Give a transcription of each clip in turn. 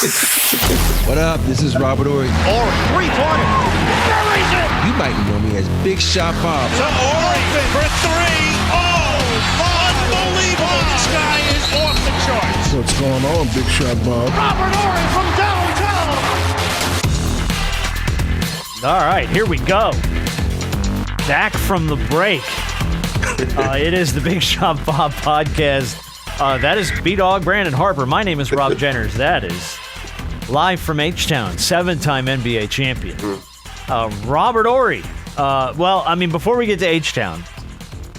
What up? This is Robert Ory. Ory, three-pointer. Buries it. You might know me as Big Shot Bob. To Ory for three. Oh, unbelievable. This guy is off the charts. What's going on, Big Shot Bob? Robert Ory from downtown. All right, here we go. Back from the break. It is the Big Shot Bob podcast. That is B-Dog Brandon Harper. My name is Rob Jenners. That is live from H-Town, 7-time NBA champion. Robert Ory. Before we get to H-Town,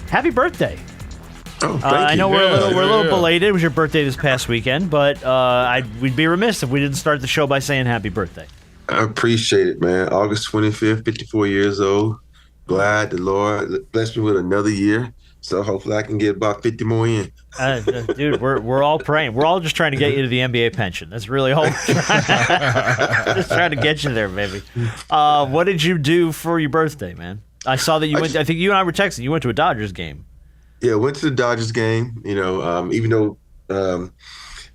happy birthday. Oh, thank you. I know we're a little belated. It was your birthday this past weekend, but we'd be remiss if we didn't start the show by saying happy birthday. I appreciate it, man. August 25th, 54 years old. Glad the Lord blessed me with another year. So hopefully I can get about 50 more in. Dude, we're all praying. We're all just trying to get you to the NBA pension. That's really all. Just trying to get you there, baby. What did you do for your birthday, man? I saw that you went. I think you and I were texting. You went to a Dodgers game. Yeah, went to the Dodgers game. You know, even though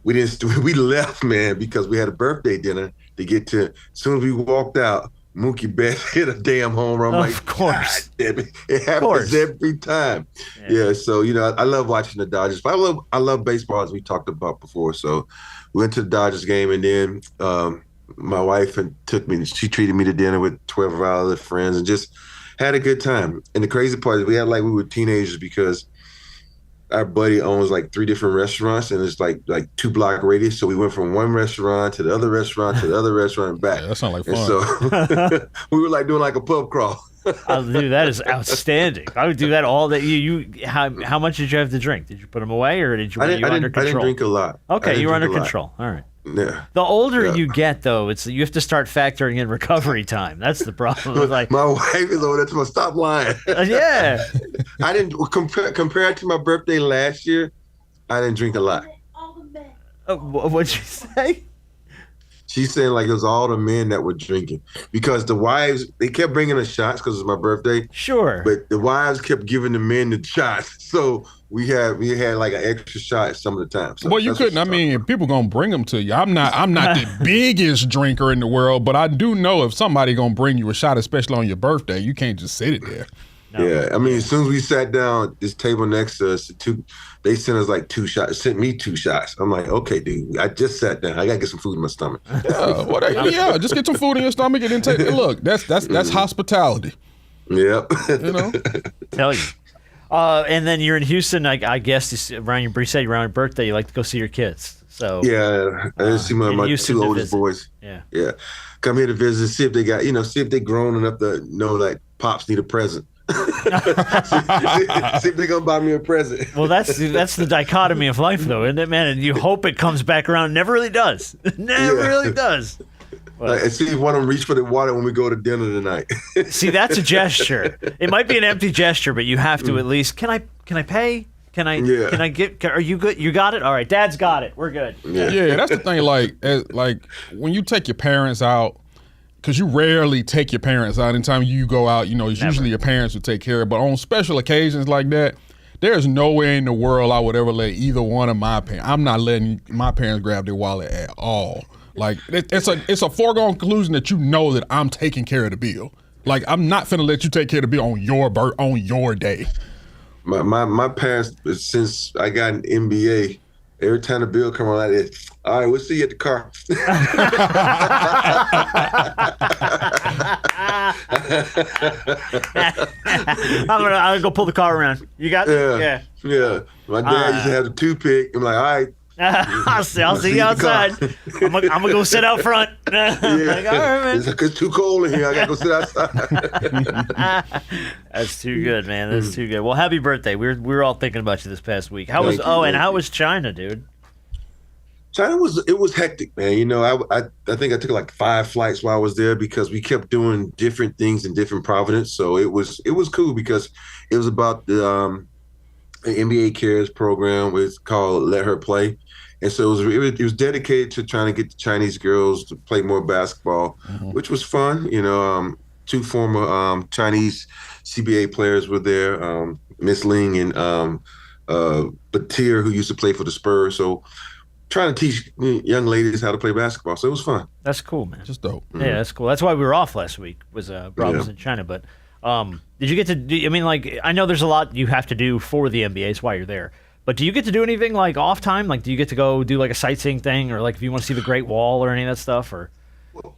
we left, man, because we had a birthday dinner to get to. As soon as we walked out, Mookie Betts hit a damn home run. Of course. God, it happens every time. Yeah, so, you know, I love watching the Dodgers. But I love baseball, as we talked about before. So we went to the Dodgers game, and then my wife she treated me to dinner with 12 of our other friends and just had a good time. And the crazy part is we had like we were teenagers because our buddy owns like 3 different restaurants, and it's like 2-block radius. So we went from one restaurant to the other restaurant to the other restaurant and back. Yeah, that sounds like fun. And so we were like doing like a pub crawl. Dude, that is outstanding. I would do that all day. How much did you have to drink? Did you put them away, or did you? I didn't under control? I didn't drink a lot. Okay, you were under control. All right. Yeah. The older you get, though, you have to start factoring in recovery time. That's the problem. Like my wife is over there to stop lying. Yeah. I didn't compared to my birthday last year. I didn't drink a lot. What'd you say? She's saying like it was all the men that were drinking because the wives, they kept bringing us shots because it was my birthday. Sure. But the wives kept giving the men the shots. So we had like an extra shot some of the time. So well, you couldn't. I mean, people gonna bring them to you. I'm not the biggest drinker in the world, but I do know if somebody gonna bring you a shot, especially on your birthday, you can't just sit it there. No. Yeah, I mean, as soon as we sat down, this table next to us, they sent us like 2 shots. Sent me 2 shots. I'm like, okay, dude, I just sat down. I gotta get some food in my stomach. Just get some food in your stomach and then take it. Look, that's hospitality. Yep. You know. Tell you. And then you're in Houston. I guess around your birthday, you like to go see your kids. So yeah, I just see my 2 oldest boys. Yeah. Come here to visit, see if they got, see if they grown enough to know that pops need a present. see if they're gonna buy me a present. Well, that's the dichotomy of life, though, isn't it, man? And you hope it comes back around. Never really does. Really does. Well, and see if one of them reach for the water when we go to dinner tonight. See, that's a gesture. It might be an empty gesture, but you have to at least. Can I pay? Can I get? Are you good? You got it. All right, Dad's got it. We're good. Yeah, that's the thing. Like when you take your parents out. Because you rarely take your parents out. Anytime you go out, it's usually your parents who take care of it. But on special occasions like that, there's no way in the world I would ever let either one of my parents. I'm not letting my parents grab their wallet at all. Like it's a foregone conclusion that you know that I'm taking care of the bill. Like I'm not finna let you take care of the bill on your day. My parents, since I got an MBA, every time the bill come around, it's, all right, we'll see you at the car. I'm gonna go pull the car around. You got it? Yeah. My dad used to have the toothpick. I'm like, all right. I'll see you outside. I'm gonna go sit out front. Like, all right, man. It's too cold in here. I gotta go sit outside. That's too good, man. That's too good. Well, happy birthday. We were all thinking about you this past week. How was China, dude? China was hectic, man. I think I took like 5 flights while I was there because we kept doing different things in different provinces. So it was cool because it was about the NBA Cares program. It's called Let Her Play. And so it was dedicated to trying to get the Chinese girls to play more basketball, which was fun. 2 former Chinese CBA players were there, Miss Ling and Batir, who used to play for the Spurs. So trying to teach young ladies how to play basketball. So it was fun. That's cool, man. Just dope. Yeah, that's cool. That's why we were off last week. Was Rob was in China, but did you get to? I mean, like, I know there's a lot you have to do for the NBA. That's why you're there. But do you get to do anything like off time? Like, do you get to go do like a sightseeing thing, or like if you want to see the Great Wall or any of that stuff? Or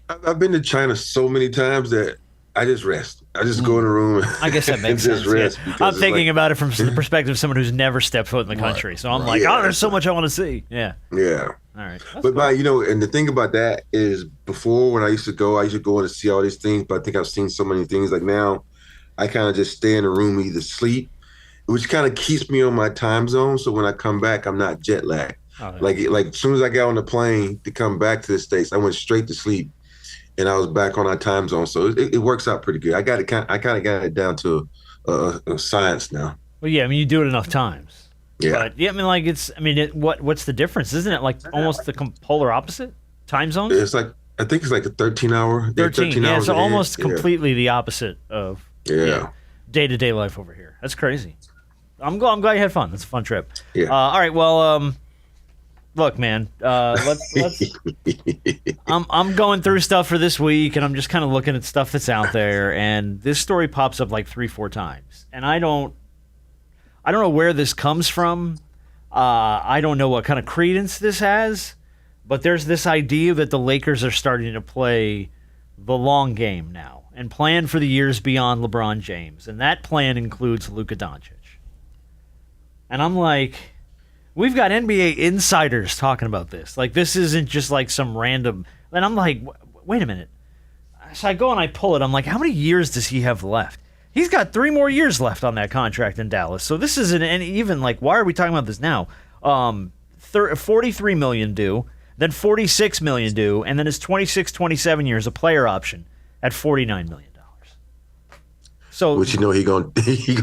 I've been to China so many times that I just rest. I just go in the room. I guess that makes sense. Rest Yeah. I'm thinking about it from the perspective of someone who's never stepped foot in the country. So I'm like, there's so much I want to see. Yeah. Yeah. All right. But and the thing about that is, before when I used to go in to see all these things. But I think I've seen so many things. Like now, I kind of just stay in the room, either sleep, which kind of keeps me on my time zone. So when I come back, I'm not jet lagged. Oh, yeah. Like as soon as I got on the plane to come back to the States, I went straight to sleep, and I was back on our time zone. So it works out pretty good. I kind of got it down to a science now. Well, yeah, I mean, you do it enough times. Yeah. But yeah, I mean, like what's the difference? Isn't it like almost the polar opposite time zones? It's like, I think it's like a 13-hour. 13 hours. So almost completely the opposite of day-to-day life over here. That's crazy. I'm glad you had fun. That's a fun trip. Yeah. All right. Well, look, man. Let's. I'm going through stuff for this week, and I'm just kind of looking at stuff that's out there, and this story pops up like 3-4 times, and I don't know where this comes from. I don't know what kind of credence this has, but there's this idea that the Lakers are starting to play the long game now and plan for the years beyond LeBron James, and that plan includes Luka Doncic. And I'm like, we've got NBA insiders talking about this. Like, this isn't just like some random. And I'm like, wait a minute. So I go and I pull it. I'm like, how many years does he have left? He's got 3 more years left on that contract in Dallas. So this isn't even like, why are we talking about this now? $43 million due, then $46 million due, and then his 26-27 years a player option at $49 million. So, which he gonna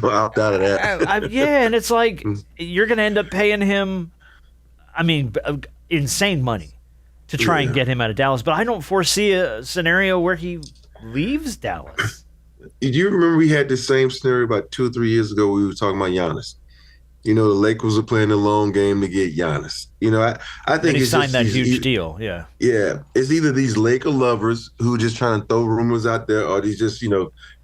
opt out of that. And it's like you're gonna end up paying him, I mean, insane money to try and get him out of Dallas. But I don't foresee a scenario where he leaves Dallas. Do you remember we had the same scenario about 2 or 3 years ago? We were talking about Giannis. The Lakers were playing the long game to get Giannis. I think he signed that huge deal. Yeah. Yeah, it's either these Laker lovers who are just trying to throw rumors out there, or these just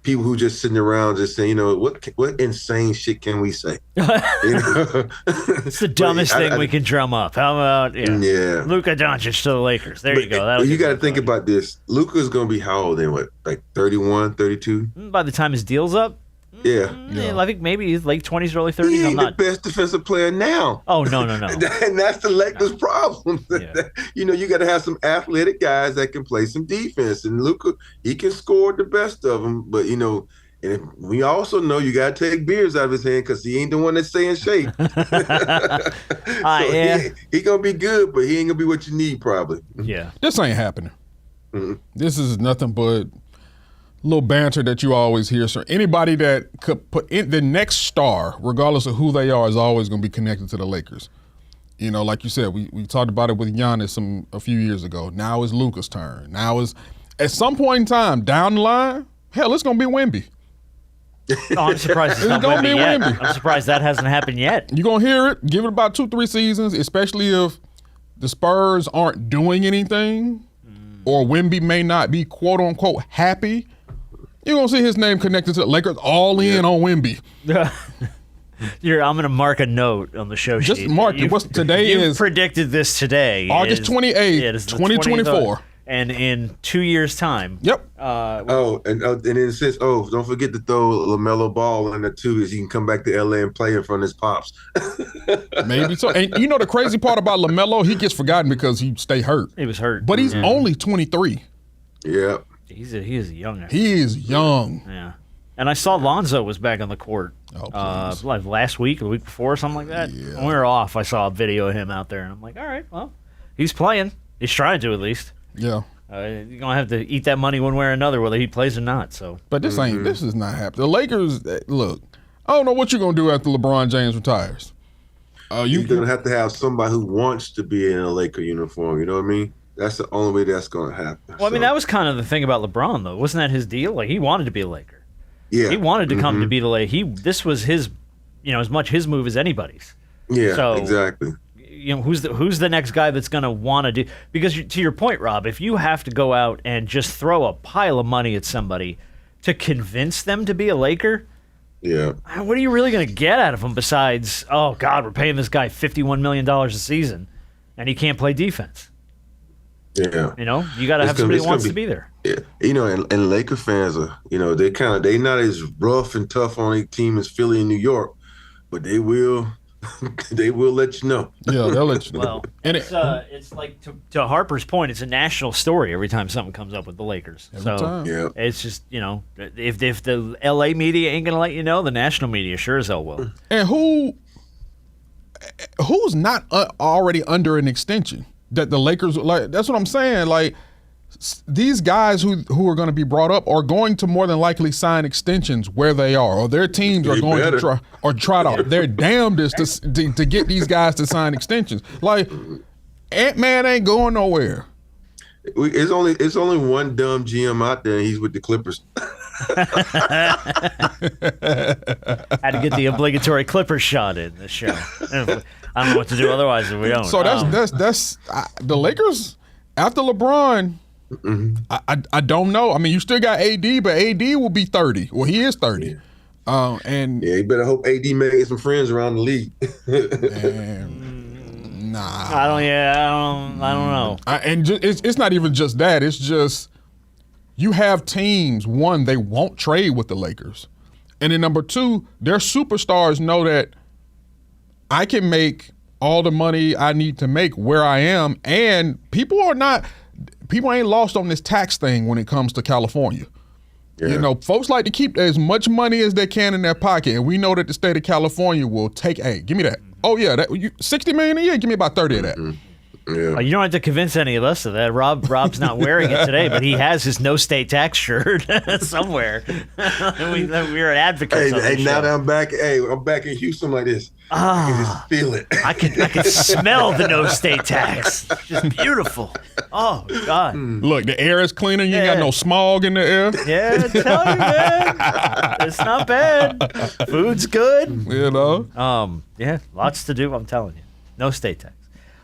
people who just sitting around just saying, what insane shit can we say? It's the dumbest thing we can drum up. How about Luka Doncic to the Lakers? There you go. You got to think about this. Luka's going to be how old then? What, like 31, 32? By the time his deal's up? Yeah. I think maybe he's late 20s, early 30s. He ain't the best defensive player now. Oh, no. And that's the Lakers' problem. Yeah. You got to have some athletic guys that can play some defense. And Luka, he can score the best of them. But, and we also know you got to take beers out of his hand because he ain't the one that's staying in shape. He going to be good, but he ain't going to be what you need probably. Yeah. This ain't happening. Mm-hmm. This is nothing but little banter that you always hear. So anybody that could put in the next star, regardless of who they are, is always going to be connected to the Lakers. Like you said, we talked about it with Giannis a few years ago. Now it's Luka's turn. Now is at some point in time down the line, hell, it's going to be Wemby. Oh, I'm surprised it's not Wemby yet. I'm surprised that hasn't happened yet. You're going to hear it. Give it about 2-3 seasons, especially if the Spurs aren't doing anything or Wemby may not be quote-unquote happy. You're going to see his name connected to the Lakers all in on Wemby. I'm going to mark a note on the show sheet. Just mark it. What's today you is predicted this today. August 28th, 2024. And in 2 years' time. Yep. And then it says, don't forget to throw LaMelo Ball in there too, as he can come back to LA and play in front of his pops. Maybe so. And the crazy part about LaMelo, he gets forgotten because he stay hurt. He was hurt. But he's only 23. Yeah. He is young. He is young. Yeah. And I saw Lonzo was back on the court like last week or the week before or something like that. Yeah. When we were off, I saw a video of him out there, and I'm like, all right, well, he's playing. He's trying to at least. Yeah. You're going to have to eat that money one way or another, whether he plays or not. So, But this is not happening. The Lakers, look, I don't know what you're going to do after LeBron James retires. You're going to have somebody who wants to be in a Laker uniform, you know what I mean? That's the only way that's going to happen. Well, I mean, that was kind of the thing about LeBron, though. Wasn't that his deal? Like, he wanted to be a Laker. Yeah. He wanted to come to be the Laker. This was his, as much his move as anybody's. Yeah, so, exactly. who's the next guy that's going to want to do? Because to your point, Rob, if you have to go out and just throw a pile of money at somebody to convince them to be a Laker, yeah, what are you really going to get out of them besides, oh God, we're paying this guy $51 million a season, and he can't play defense? Yeah, you got to have somebody who wants to be there. Yeah, and Laker fans are, they not as rough and tough on a team as Philly and New York, but they will. They will let you know. Yeah, they'll let you know. Well, it's like to Harper's point, it's a national story every time something comes up with the Lakers. Every time. Yeah. It's just, if the LA media ain't going to let you know, the national media sure as hell will. And who's not already under an extension that the Lakers, like, that's what I'm saying. Like, these guys who are going to be brought up are going to more than likely sign extensions where they are, or their teams are going to try to their damnedest to get these guys to sign extensions. Like, Ant-Man ain't going nowhere. It's only one dumb GM out there, and he's with the Clippers. Had to get the obligatory Clippers shot in this show. I don't know what to do otherwise if we don't. So that's the Lakers after LeBron. Mm-hmm. I don't know. I mean, you still got AD, but AD will be 30. Well, he is 30. And you better hope AD made some friends around the league. Nah. I don't know. It's not even just that. It's just you have teams. One, they won't trade with the Lakers, and then number two, their superstars know that I can make all the money I need to make where I am, and people ain't lost on this tax thing when it comes to California. Yeah. Folks like to keep as much money as they can in their pocket, and we know that the state of California will take, hey, give me that. Oh, yeah, $60 million a year, give me about 30 of that. Mm-hmm. Yeah. You don't have to convince any of us of that. Rob's not wearing it today, but he has his no state tax shirt somewhere. We're advocates. Hey, now that I'm back, I'm back in Houston like this. I can just feel it. I can smell the no state tax. Just beautiful. Oh God. Look, the air is cleaner. You ain't got no smog in the air. Yeah, I tell you, man. It's not bad. Food's good. Yeah, lots to do. I'm telling you, no state tax.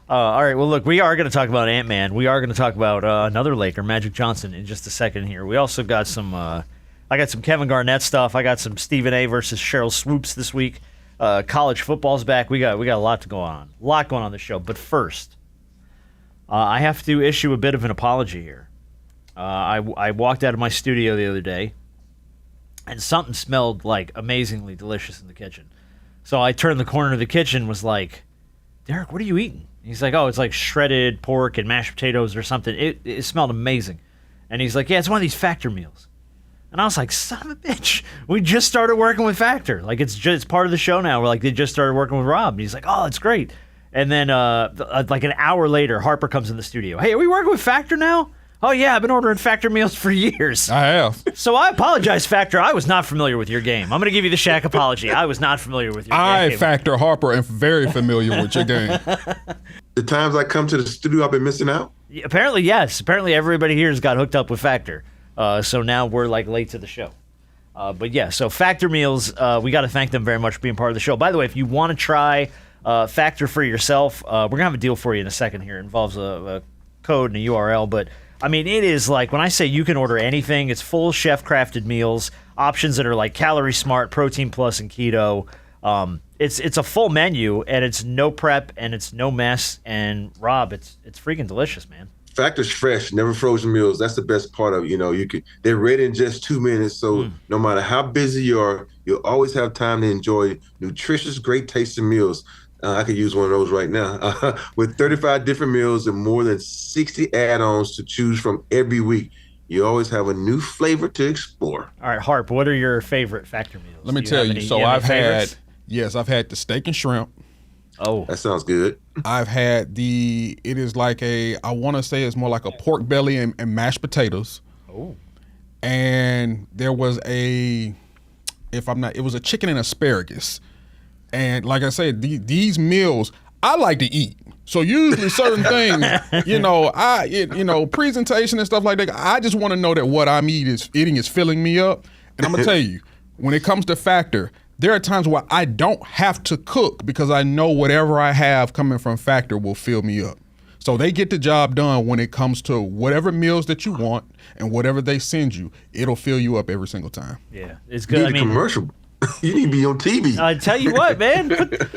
All right, well, look, we are going to talk about Ant-Man. We are going to talk about another Laker, Magic Johnson, in just a second here. We also got some I got some Kevin Garnett stuff. I got some Stephen A. versus Sheryl Swoops this week. College football's back. We got a lot to go on. A lot going on this show. But first, I have to issue a bit of an apology here. I walked out of my studio the other day, and something smelled, like, amazingly delicious in the kitchen. So I turned the corner of the kitchen and was like, Derek, what are you eating? He's like, oh, it's like shredded pork and mashed potatoes or something. It smelled amazing. And he's like, yeah, it's one of these Factor meals. And I was like, son of a bitch. We just started working with Factor. Like, it's part of the show now. We're like, they just started working with Rob. And he's like, oh, it's great. And then like an hour later, Harper comes in the studio. Hey, are we working with Factor now? Oh, yeah, I've been ordering Factor meals for years. I have. So I apologize, Factor. I was not familiar with your game. I'm going to give you the Shaq apology. I was not familiar with your game. Factor Harper, am very familiar with your game. The times I come to the studio, I've been missing out? Apparently, yes. Apparently, everybody here has got hooked up with Factor. So now we're, like, late to the show. But, yeah, so Factor meals, we got to thank them very much for being part of the show. By the way, if you want to try Factor for yourself, we're going to have a deal for you in a second here. It involves a code and a URL, but I mean, it is like, when I say you can order anything, it's full chef-crafted meals, options that are like calorie smart, protein plus, and keto. It's a full menu, and it's no prep, and it's no mess. And Rob, it's freaking delicious, man. Factor's fresh, never frozen meals. That's the best part of it. They're ready in just 2 minutes. So no matter how busy you are, you'll always have time to enjoy nutritious, great tasting meals. I could use one of those right now. With 35 different meals and more than 60 add-ons to choose from every week, you always have a new flavor to explore. All right, Harp, what are your favorite Factor meals? Let me tell you. So I've had the steak and shrimp. Oh, that sounds good. I've had I want to say it's more like a pork belly and mashed potatoes. Oh. And there was it was a chicken and asparagus. And like I said, these meals, I like to eat. So usually certain things, presentation and stuff like that, I just want to know that what I'm eating is filling me up. And I'm going to tell you, when it comes to Factor, there are times where I don't have to cook because I know whatever I have coming from Factor will fill me up. So they get the job done when it comes to whatever meals that you want and whatever they send you. It'll fill you up every single time. Yeah, it's good. You need a commercial. You need to be on TV. I tell you what, man,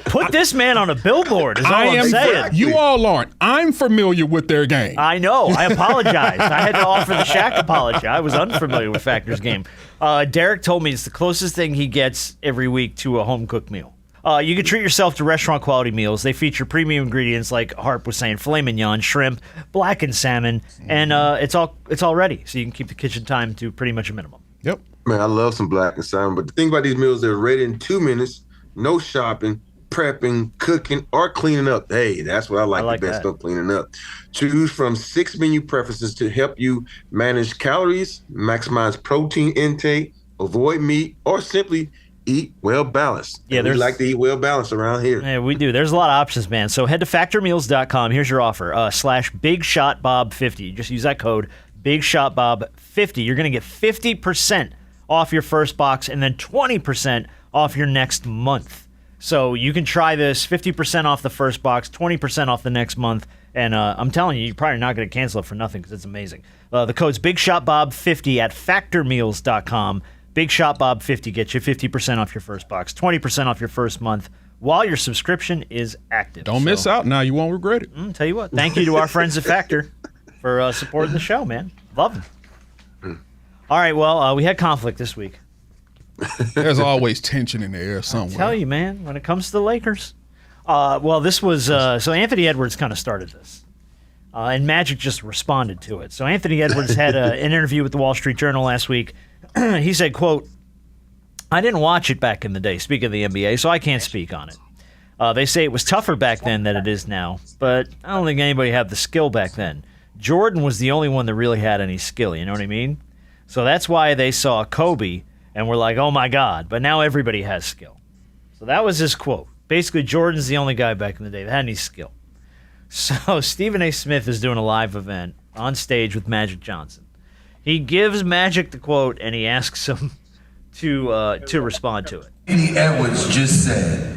put this man on a billboard is all I'm saying. You all aren't. I'm familiar with their game. I know. I apologize. I had to offer the Shaq apology. I was unfamiliar with Factor's game. Derek told me it's the closest thing he gets every week to a home-cooked meal. You can treat yourself to restaurant-quality meals. They feature premium ingredients like Harp was saying, filet mignon, shrimp, blackened salmon, and it's all ready. So you can keep the kitchen time to pretty much a minimum. Yep. Man, I love some blackened salmon, but the thing about these meals, they're ready in 2 minutes, no shopping, prepping, cooking, or cleaning up. Hey, that's what I like the best of cleaning up. Choose from 6 menu preferences to help you manage calories, maximize protein intake, avoid meat, or simply eat well balanced. Yeah, we like to eat well balanced around here. Yeah, we do. There's a lot of options, man. So head to factormeals.com. Here's your offer, /BigShotBob50. Just use that code, BigShotBob50. You're going to get 50% off your first box and then 20% off your next month. So you can try this, 50% off the first box, 20% off the next month, and I'm telling you, you're probably not going to cancel it for nothing because it's amazing. The code's BigShotBob50 at factormeals.com. BigShotBob50 gets you 50% off your first box, 20% off your first month while your subscription is active. Don't miss out now. You won't regret it. Tell you what, thank you to our friends at Factor for supporting the show, man. Love them. All right, well, we had conflict this week. There's always tension in the air somewhere. I tell you, man, when it comes to the Lakers. Well, this was so Anthony Edwards kind of started this, and Magic just responded to it. So Anthony Edwards had an interview with the Wall Street Journal last week. He said, quote, "I didn't watch it back in the day, speaking of the NBA, so I can't speak on it. They say it was tougher back then than it is now, but I don't think anybody had the skill back then. Jordan was the only one that really had any skill, you know what I mean? So that's why they saw Kobe and were like, oh my God, but now everybody has skill." So that was his quote. Basically, Jordan's the only guy back in the day that had any skill. So Stephen A. Smith is doing a live event on stage with Magic Johnson. He gives Magic the quote and he asks him to respond to it. Anthony Edwards just said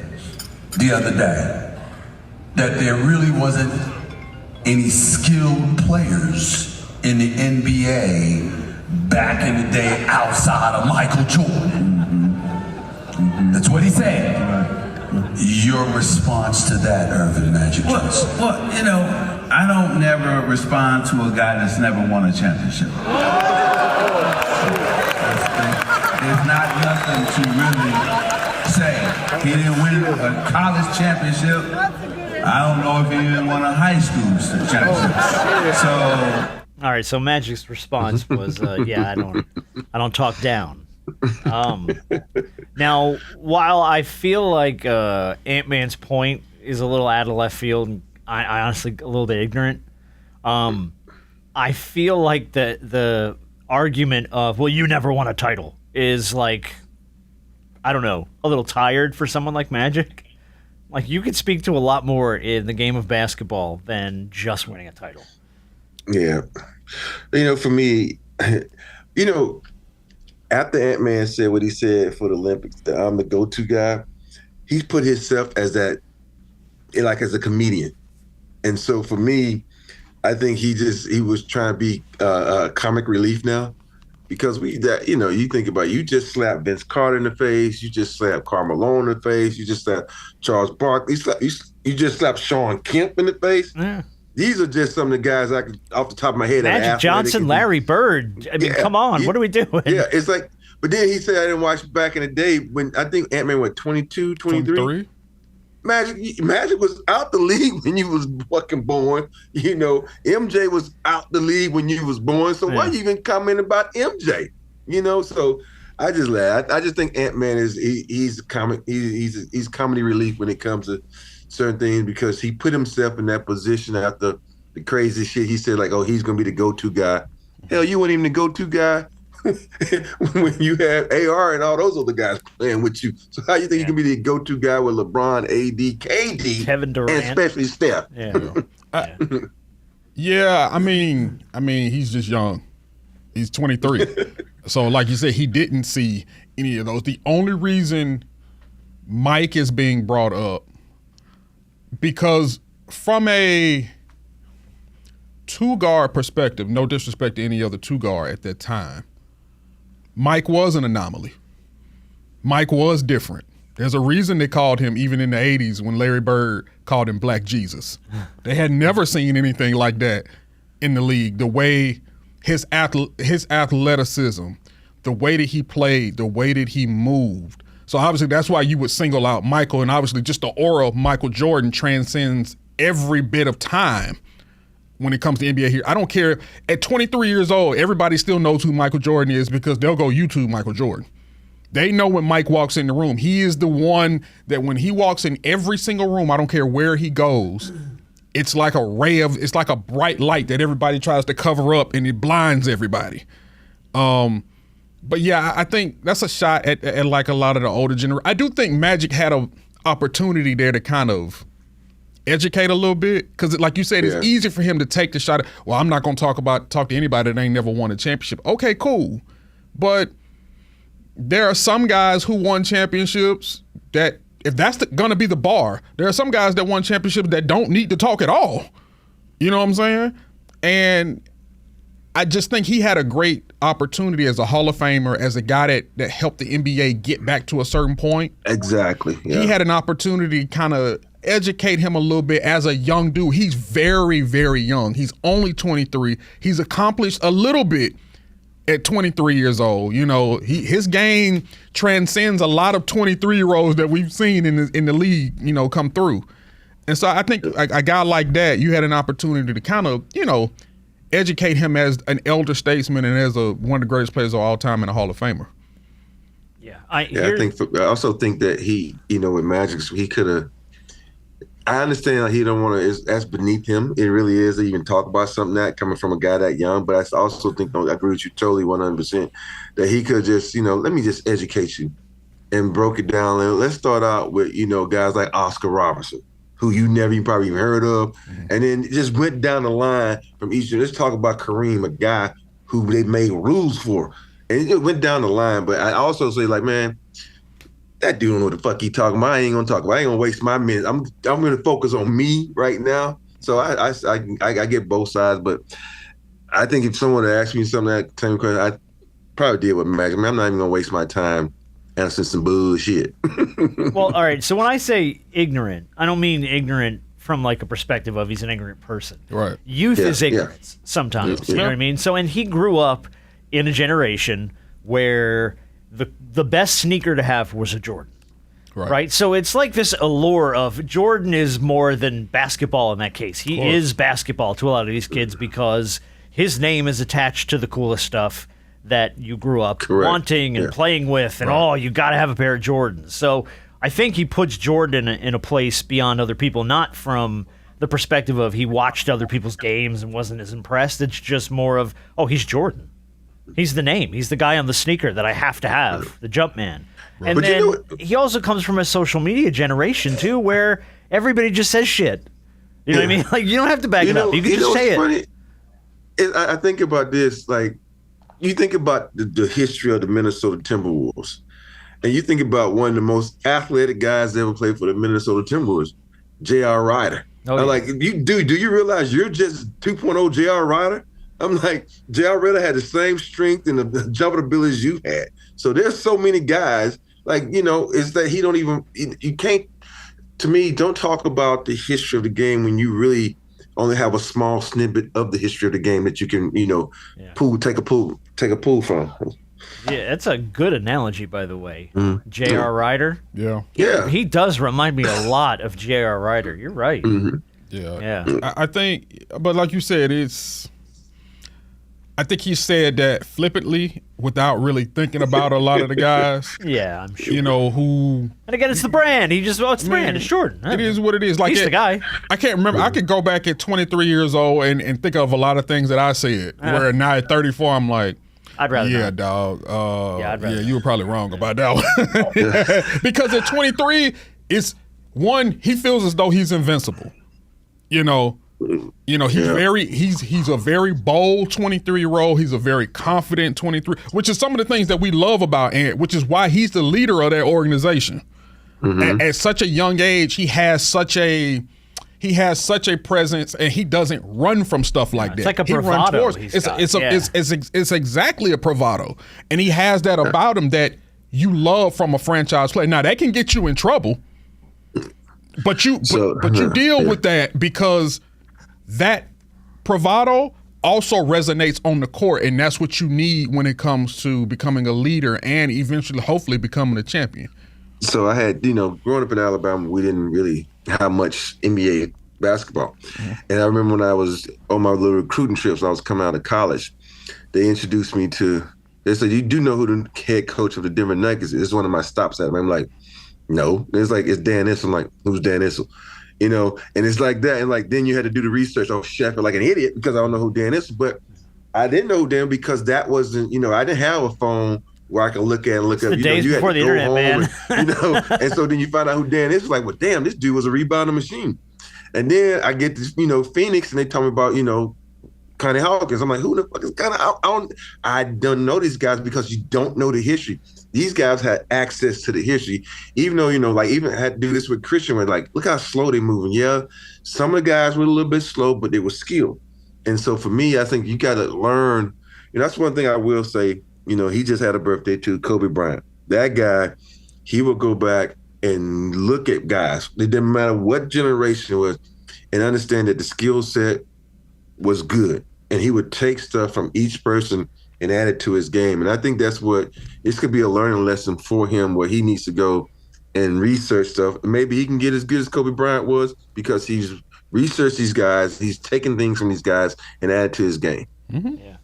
the other day that there really wasn't any skilled players in the NBA back in the day outside of Michael Jordan. That's what he said. Your response to that, Irvin Magic Johnson? Well, you know, I don't never respond to a guy that's never won a championship. There's not nothing to really say. He didn't win a college championship. I don't know if he even won a high school championship. So. All right, so Magic's response was, "Yeah, I don't talk down." Now, while I feel like Ant-Man's point is a little out of left field, and I honestly a little bit ignorant, I feel like the argument of, well, you never won a title is like, I don't know, a little tired for someone like Magic. Like, you could speak to a lot more in the game of basketball than just winning a title. Yeah. You know, for me, you know, after Ant-Man said what he said for the Olympics, that I'm the go-to guy, he's put himself as that, like as a comedian. And so for me, I think he was trying to be comic relief now, because you think about it, you just slapped Vince Carter in the face, you just slapped Karl Malone in the face, you just slapped Charles Barkley, you just slapped Sean Kemp in the face. Yeah. These are just some of the guys I could, off the top of my head. Magic Johnson, Larry Bird. I mean, come on. What are we doing? Yeah, it's like, but then he said I didn't watch back in the day when I think Ant-Man went 22, 23. Magic was out the league when you was fucking born. You know, MJ was out the league when you was born. So why you even comment about MJ? You know, so I just laugh. I just think Ant-Man he's comedy relief when it comes to certain things, because he put himself in that position after the crazy shit he said, like, oh, he's gonna be the go-to guy. Hell, you weren't even the go-to guy when you had AR and all those other guys playing with you. So how you think you can be the go-to guy with LeBron, AD, KD, Kevin Durant, and especially Steph? Yeah. I mean, he's just young. He's 23. So like you said, he didn't see any of those. The only reason Mike is being brought up because from a two-guard perspective, no disrespect to any other two-guard at that time, Mike was an anomaly. Mike was different. There's a reason they called him, even in the 80s when Larry Bird called him Black Jesus. They had never seen anything like that in the league. The way his athleticism, the way that he played, the way that he moved. So obviously that's why you would single out Michael, and obviously just the aura of Michael Jordan transcends every bit of time when it comes to NBA here. I don't care. At 23 years old, everybody still knows who Michael Jordan is because they'll go YouTube Michael Jordan. They know when Mike walks in the room. He is the one that when he walks in every single room, I don't care where he goes, it's like it's like a bright light that everybody tries to cover up and it blinds everybody. But yeah, I think that's a shot at like a lot of the older generation. I do think Magic had an opportunity there to kind of educate a little bit because, like you said, it's easy for him to take the shot. Well, I'm not going to talk to anybody that ain't never won a championship. Okay, cool. But there are some guys who won championships that, if that's going to be the bar, there are some guys that won championships that don't need to talk at all. You know what I'm saying? And I just think he had a great opportunity as a Hall of Famer, as a guy that helped the NBA get back to a certain point. Exactly. Yeah. He had an opportunity to kind of educate him a little bit as a young dude. He's very, very young. He's only 23. He's accomplished a little bit at 23 years old. You know, his game transcends a lot of 23-year-olds that we've seen in the league, you know, come through. And so I think a guy like that, you had an opportunity to kind of, you know, educate him as an elder statesman and as one of the greatest players of all time and a Hall of Famer. Yeah, I also think that he, you know, with Magic, he could have. I understand that he don't want to. That's beneath him. It really is to even talk about something that coming from a guy that young. But I also think, I agree with you totally 100%, that he could just, you know, let me just educate you, and broke it down. And let's start out with, you know, guys like Oscar Robertson, who you never even probably even heard of, and then just went down the line from each. Let's talk about Kareem, a guy who they made rules for, and it went down the line. But I also say, like, man, that dude don't know what the fuck he talking about. I ain't gonna talk about. I ain't gonna waste my minutes. I'm gonna focus on me right now. So I get both sides, but I think if someone had asked me something that same question, I probably did with Magic. I mean, I'm not even gonna waste my time answering some bullshit. Well, all right. So when I say ignorant, I don't mean ignorant from like a perspective of he's an ignorant person. Right. Youth is ignorance sometimes. You know what I mean? So, and he grew up in a generation where the best sneaker to have was a Jordan. Right. So it's like this allure of Jordan is more than basketball in that case. He is basketball to a lot of these kids because his name is attached to the coolest stuff that you grew up wanting and playing with, and you got to have a pair of Jordans. So I think he puts Jordan in a place beyond other people, not from the perspective of he watched other people's games and wasn't as impressed. It's just more of, he's Jordan. He's the name. He's the guy on the sneaker that I have to have, the jump man. Right. And then he also comes from a social media generation, too, where everybody just says shit. You know what I mean? Like, you don't have to back it up. You can just say it. I think about this, like, you think about the history of the Minnesota Timberwolves, and you think about one of the most athletic guys that ever played for the Minnesota Timberwolves, J.R. Rider. I'm like, do you realize you're just 2.0 J.R. Rider? I'm like, J.R. Rider had the same strength and the jumping abilities you had. So there's so many guys, like, you know, it's that he don't even, you can't, to me, don't talk about the history of the game when you really only have a small snippet of the history of the game that you can, you know, take a pull from. Yeah, that's a good analogy, by the way. J.R. Rider. Yeah. He does remind me a lot of J.R. Rider. You're right. Mm-hmm. Yeah. I think, but like you said, I think he said that flippantly without really thinking about a lot of the guys. Yeah, I'm sure. You know, who... And again, it's the brand. It's the brand. It's Jordan. It is what it is. Like, he's the guy. I can't remember. I could go back at 23 years old and think of a lot of things that I said, where now at 34, I'm like, I'd rather not. Dog. I'd rather you were probably wrong about that one. Because at 23, it's one, he feels as though he's invincible. You know, he's a very bold 23-year-old. He's a very confident 23, which is some of the things that we love about Ant, which is why he's the leader of that organization. At such a young age, he has such a presence, and he doesn't run from stuff like that. It's like a bravado. It's exactly a bravado, and he has that about him that you love from a franchise player. Now that can get you in trouble, but you deal with that because that bravado also resonates on the court, and that's what you need when it comes to becoming a leader and eventually, hopefully, becoming a champion. So I had, growing up in Alabama, we didn't really have much NBA basketball. And I remember when I was on my little recruiting trips, I was coming out of college, they introduced me to, they said, you do know who the head coach of the Denver Nuggets is? It's one of my stops at them. I'm like, no. It's like, it's Dan Issel. I'm like, who's Dan Issel? And it's like that. And like, then you had to do the research. Oh, shit, I feel like an idiot because I don't know who Dan Issel. But I didn't know Dan because that wasn't, I didn't have a phone where I can look at and look up. The days before the internet, man. And so then you find out who Dan is. Like, well, damn, this dude was a rebounding machine. And then I get this, Phoenix, and they tell me about, Connie Hawkins. I'm like, who the fuck is Connie? I don't know these guys because you don't know the history. These guys had access to the history, even though, even had to do this with Christian, where like, look how slow they moving. Yeah, some of the guys were a little bit slow, but they were skilled. And so for me, I think you got to learn. That's one thing I will say. He just had a birthday too, Kobe Bryant. That guy, he would go back and look at guys. It didn't matter what generation it was, and understand that the skill set was good. And he would take stuff from each person and add it to his game. And I think that's what, this could be a learning lesson for him where he needs to go and research stuff. Maybe he can get as good as Kobe Bryant was because he's researched these guys, he's taken things from these guys and added to his game. Mm-hmm. Yeah.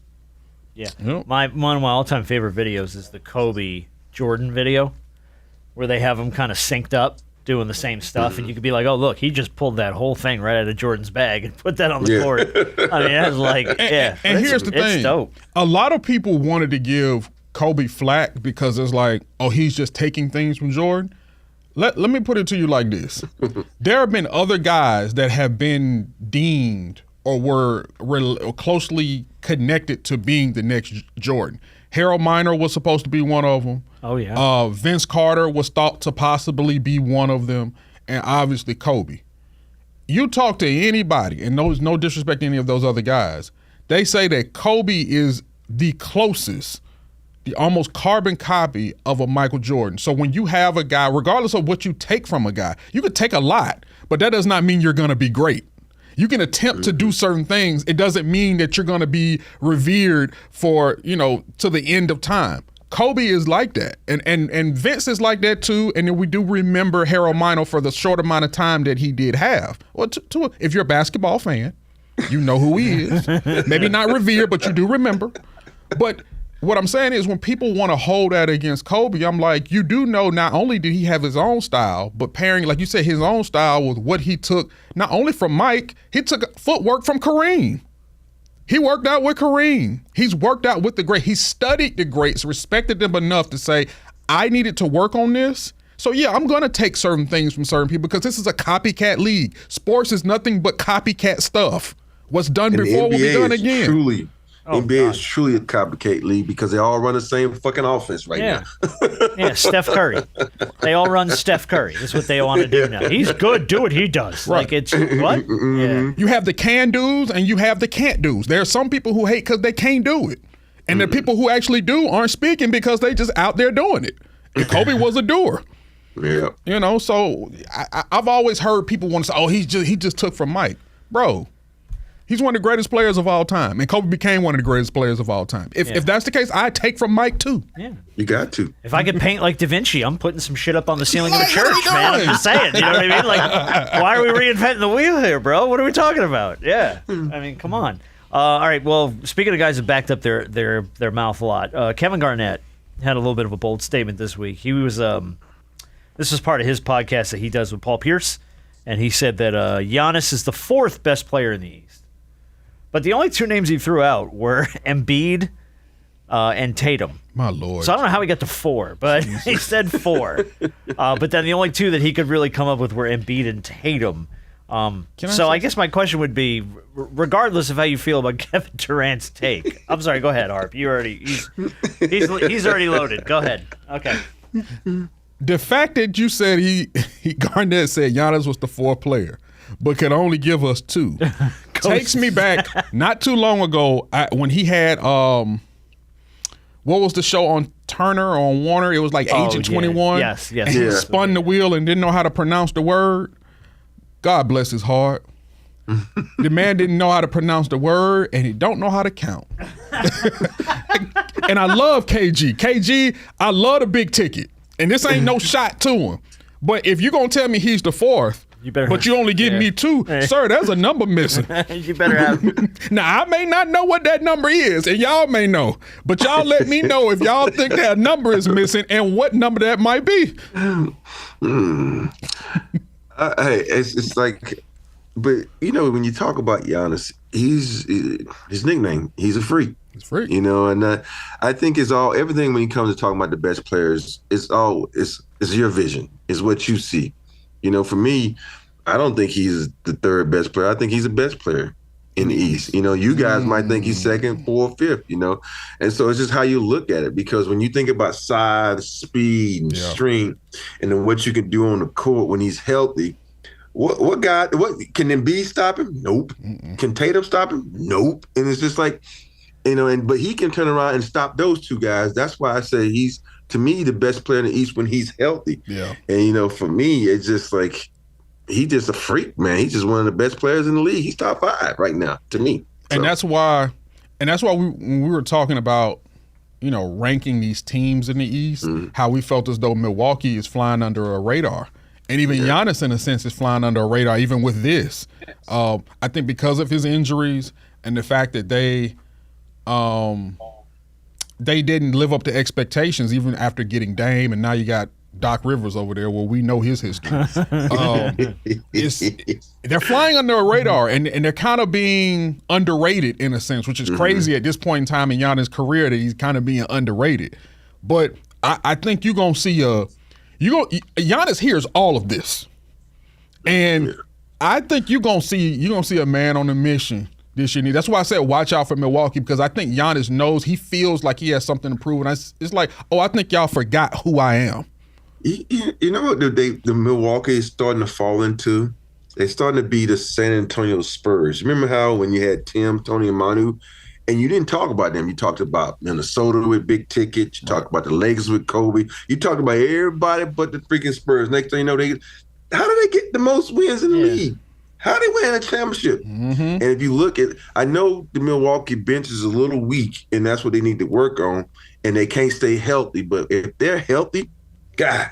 Yep. One of my all-time favorite videos is the Kobe Jordan video, where they have them kind of synced up doing the same stuff, and you could be like, "Oh, look, he just pulled that whole thing right out of Jordan's bag and put that on the court." I mean, that's like, And here's the thing: dope. A lot of people wanted to give Kobe flack because it's like, "Oh, he's just taking things from Jordan." Let me put it to you like this: there have been other guys that have been deemed or were closely connected to being the next Jordan. Harold Miner was supposed to be one of them. Oh, yeah. Vince Carter was thought to possibly be one of them, and obviously Kobe. You talk to anybody, and no disrespect to any of those other guys, they say that Kobe is the closest, the almost carbon copy of a Michael Jordan. So when you have a guy, regardless of what you take from a guy, you could take a lot, but that does not mean you're going to be great. You can attempt to do certain things. It doesn't mean that you're going to be revered for, to the end of time. Kobe is like that. And Vince is like that too. And then we do remember Harold Miner for the short amount of time that he did have. Well, if you're a basketball fan, you know who he is. Maybe not revered, but you do remember. But what I'm saying is when people want to hold that against Kobe, I'm like, you do know not only did he have his own style, but pairing, like you said, his own style with what he took, not only from Mike, he took footwork from Kareem. He worked out with Kareem. He's worked out with the great. He studied the greats, respected them enough to say, I needed to work on this. So yeah, I'm going to take certain things from certain people because this is a copycat league. Sports is nothing but copycat stuff. What's done before will be done again. NBA is truly a copycat league because they all run the same fucking offense now. Yeah, Steph Curry. They all run Steph Curry. That's what they want to do now. He's good. Do what he does. Right. Like it's what? Yeah. You have the can do's and you have the can't do's. There are some people who hate because they can't do it, and the people who actually do aren't speaking because they just out there doing it. And Kobe was a doer. Yeah. So I've always heard people want to say, "Oh, he just took from Mike, bro." He's one of the greatest players of all time, and Kobe became one of the greatest players of all time. If that's the case, I take from Mike too. Yeah, you got to. If I could paint like Da Vinci, I'm putting some shit up on the ceiling of a church, man. I'm just saying. You know what I mean? Like, why are we reinventing the wheel here, bro? What are we talking about? Yeah, I mean, come on. All right. Well, speaking of guys that backed up their mouth a lot, Kevin Garnett had a little bit of a bold statement this week. He was this was part of his podcast that he does with Paul Pierce, and he said that Giannis is the fourth best player in the East. But the only two names he threw out were Embiid and Tatum. My Lord. So I don't know how he got to four, but he said four. But then the only two that he could really come up with were Embiid and Tatum. I guess my question would be, regardless of how you feel about Kevin Durant's take. I'm sorry, go ahead, Harp. He's already loaded. Go ahead. Okay. The fact that you said Garnett said Giannis was the fourth player, but could only give us two, takes me back not too long ago when he had what was the show on Turner or on Warner? It was like Agent 21. Yes. And he spun the wheel and didn't know how to pronounce the word. God bless his heart. The man didn't know how to pronounce the word, and he don't know how to count. And I love KG. KG, I love the big ticket. And this ain't no shot to him. But if you're going to tell me he's the fourth, but you only give me two, sir, there's a number missing. You better have. Now, I may not know what that number is, and y'all may know. But y'all let me know if y'all think that number is missing and what number that might be. Hey, it's like, but when you talk about Giannis, his nickname, he's a freak. He's a freak. And I think it's all everything when it comes to talking about the best players. It's your vision. It's what you see. For me, I don't think he's the third best player. I think he's the best player in the East. You guys might think he's second, fourth, fifth. And so it's just how you look at it. Because when you think about size, speed, and strength, and then what you can do on the court when he's healthy. What can Embiid stop him? Nope. Mm-mm. Can Tatum stop him? Nope. And it's just like, but he can turn around and stop those two guys. That's why I say he's, to me, the best player in the East when he's healthy. Yeah. And for me, it's just like he's just a freak, man. He's just one of the best players in the league. He's top 5 right now, to me. And that's why when we were talking about, ranking these teams in the East, how we felt as though Milwaukee is flying under a radar. And even Giannis, in a sense, is flying under a radar, even with this. I think because of his injuries and the fact that they didn't live up to expectations even after getting Dame, and now you got Doc Rivers over there where we know his history. They're flying under a radar, and they're kind of being underrated in a sense, which is crazy at this point in time in Giannis' career that he's kind of being underrated. But I think you're going to see Giannis hears all of this, and I think you're gonna see a man on a mission this year. That's why I said watch out for Milwaukee, because I think Giannis knows, he feels like he has something to prove, and it's like, I think y'all forgot who I am. You know what the Milwaukee is starting to fall into? They're starting to be the San Antonio Spurs. Remember how when you had Tim, Tony, and Manu, and you didn't talk about them. You talked about Minnesota with big tickets. You talked about the Lakers with Kobe. You talked about everybody but the freaking Spurs. Next thing you know, how do they get the most wins in the league? How do they win a championship? And if you look at, I know the Milwaukee bench is a little weak, and that's what they need to work on, and they can't stay healthy. But if they're healthy, God,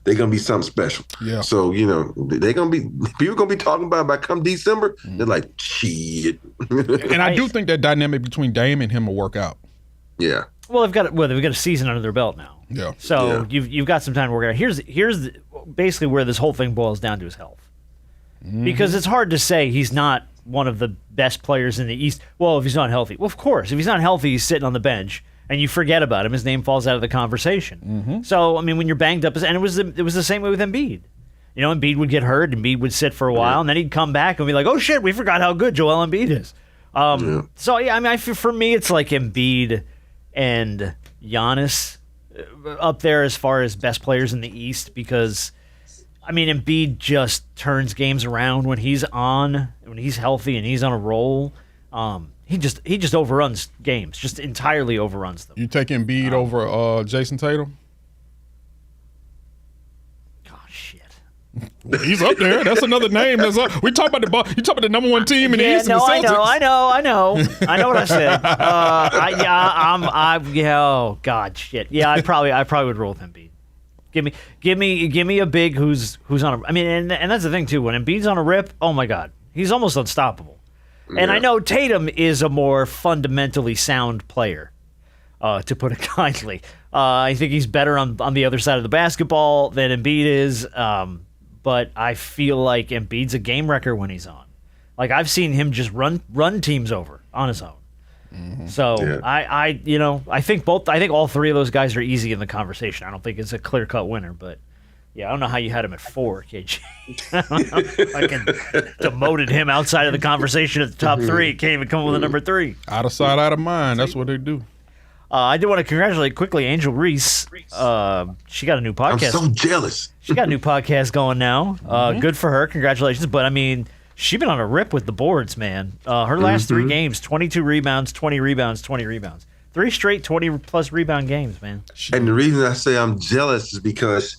they're gonna be something special. Yeah. So they're gonna be, people gonna be talking about by come December. They're like, shit. And I do think that dynamic between Dame and him will work out. Yeah. Well, they've got a season under their belt now. Yeah. So you've got some time to work out. Here's basically where this whole thing boils down to is health, because it's hard to say he's not one of the best players in the East. Well, if he's not healthy, well, of course, if he's not healthy, he's sitting on the bench. And you forget about him, his name falls out of the conversation. So, I mean, when you're banged up, and it was the same way with Embiid. Embiid would get hurt, Embiid would sit for a while, and then he'd come back and be like, "Oh shit, we forgot how good Joel Embiid is." So yeah, I mean, for me, it's like Embiid and Giannis up there as far as best players in the East, because I mean, Embiid just turns games around when he's healthy and he's on a roll. He just overruns games, just entirely overruns them. You take Embiid over Jason Tatum? Oh shit! He's up there. That's another name. That's up. We talk about you talk about the number one team in the East. No, and the Celtics. I know what I said. Oh God, shit. Yeah, I probably would roll with Embiid. Give me a big who's on a. I mean, and that's the thing too. When Embiid's on a rip, oh my God, he's almost unstoppable. And I know Tatum is a more fundamentally sound player, to put it kindly. I think he's better on the other side of the basketball than Embiid is, but I feel like Embiid's a game wrecker when he's on. Like, I've seen him just run teams over on his own. So I think all three of those guys are easy in the conversation. I don't think it's a clear-cut winner, but yeah, I don't know how you had him at 4, KG. I demoted him outside of the conversation at the top 3. Can't even come up with a number 3. Out of sight, out of mind. That's what they do. I do want to congratulate quickly Angel Reese. She got a new podcast. I'm so jealous. She got a new podcast going now. Good for her. Congratulations. But, I mean, she's been on a rip with the boards, man. Her last 3 games, 22 rebounds, 20 rebounds, 20 rebounds. 3 straight 20-plus rebound games, man. And the reason I say I'm jealous is because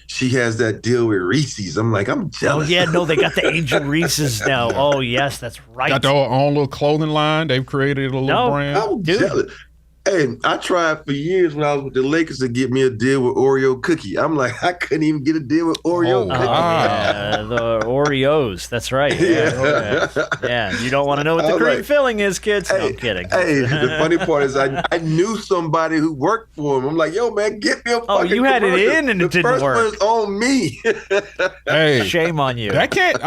she has that deal with Reese's. I'm like, I'm jealous. Oh, yeah, no, they got the Angel Reese's now. Oh, yes, that's right. Got their own little clothing line. They've created a little brand. I'm jealous. Hey, I tried for years when I was with the Lakers to get me a deal with Oreo cookie. I'm like, I couldn't even get a deal with Oreo cookie. Yeah, the Oreos. That's right. Yeah, you don't want to know what the cream filling is, kids. No, I'm kidding. Hey, the funny part is I knew somebody who worked for him. I'm like, yo, man, get me a fucking you had it in and it didn't work. The first one's on me. Hey, shame on you. That can't.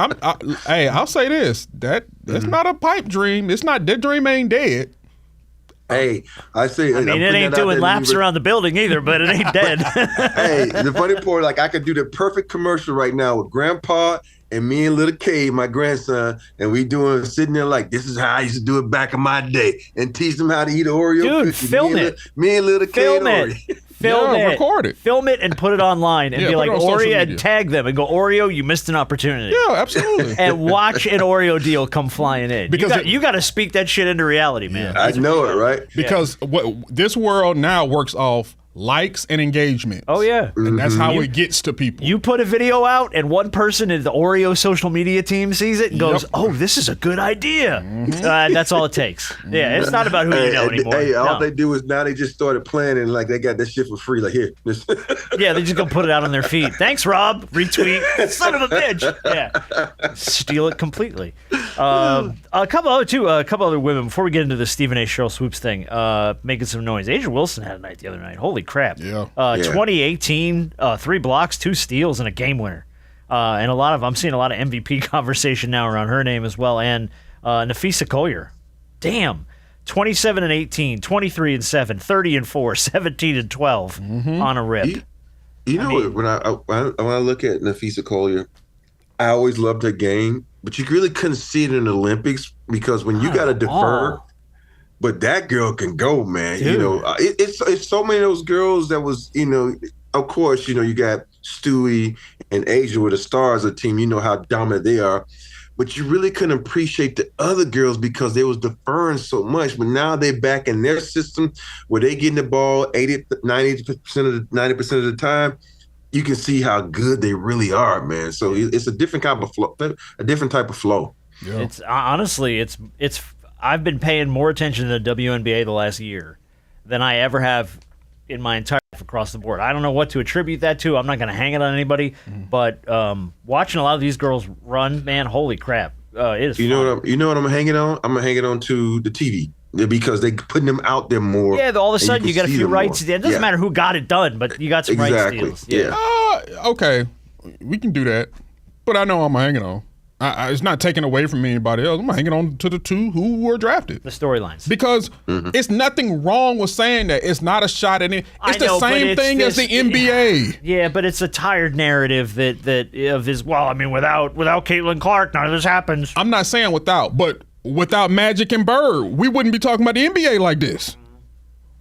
Hey, I'll say this. That's not a pipe dream. It's not. That dream ain't dead. Hey, I say. I mean, it ain't doing laps around the building either, but it ain't dead. Hey, the funny part, like I could do the perfect commercial right now with Grandpa and me and little K, my grandson, and we sitting there like, this is how I used to do it back in my day, and teach them how to eat an Oreo cookie. Film it. Me and little K. Film it. Film it. Record it. Film it and put it online and be like, Oreo, and tag them and go, Oreo, you missed an opportunity. Yeah, absolutely. And watch an Oreo deal come flying in. Because you got to speak that shit into reality, man. I know it, right? Because this world now works off likes and engagement. Oh, yeah. And that's how it gets to people. You put a video out and one person in the Oreo social media team sees it and goes, oh, this is a good idea. That's all it takes. Yeah, it's not about who you know anymore. Hey, all they do is now they just started playing and like they got that shit for free. Like, here. Yeah, they just go put it out on their feed. Thanks, Rob. Retweet. Son of a bitch. Yeah. Steal it completely. A couple other women, before we get into the Stephen A. Sheryl Swoops thing, making some noise. Asia Wilson had a night the other night. Holy crap. Yeah. 2018, 3 blocks, 2 steals, and a game winner. And I'm seeing a lot of MVP conversation now around her name as well. And Nafisa Collier. Damn. 27 and 18, 23 and 7, 30 and 4, 17 and 12 on a rip. When I look at Nafisa Collier, I always loved her game, but you really couldn't see it in the Olympics because when you got to defer, but that girl can go, man. Dude. You know, it's so many of those girls that was, you know, of course, you know, you got Stewie and Asia with the stars of the team. You know how dominant they are. But you really couldn't appreciate the other girls because they was deferring so much. But now they're back in their system where they getting the ball 90% of the time. You can see how good they really are, man. So it's a different kind of flow, a different type of flow. Yeah. It's honestly, I've been paying more attention to the WNBA the last year than I ever have in my entire life across the board. I don't know what to attribute that to. I'm not going to hang it on anybody, but watching a lot of these girls run, man, holy crap, it is. You know what I'm hanging on? I'm gonna hang it on to the TV because they putting them out there more. Yeah, all of a sudden you got a few rights. It doesn't matter who got it done, but you got some rights deals. Yeah. Okay, we can do that, but I know I'm hanging on. It's not taken away from anybody else. I'm hanging on to the 2 who were drafted. The storylines. Because it's nothing wrong with saying that. It's not a shot at it. It's the same thing as the NBA. Yeah, but it's a tired narrative that of his. Well, I mean, without Caitlin Clark, none of this happens. I'm not saying without, but without Magic and Bird, we wouldn't be talking about the NBA like this.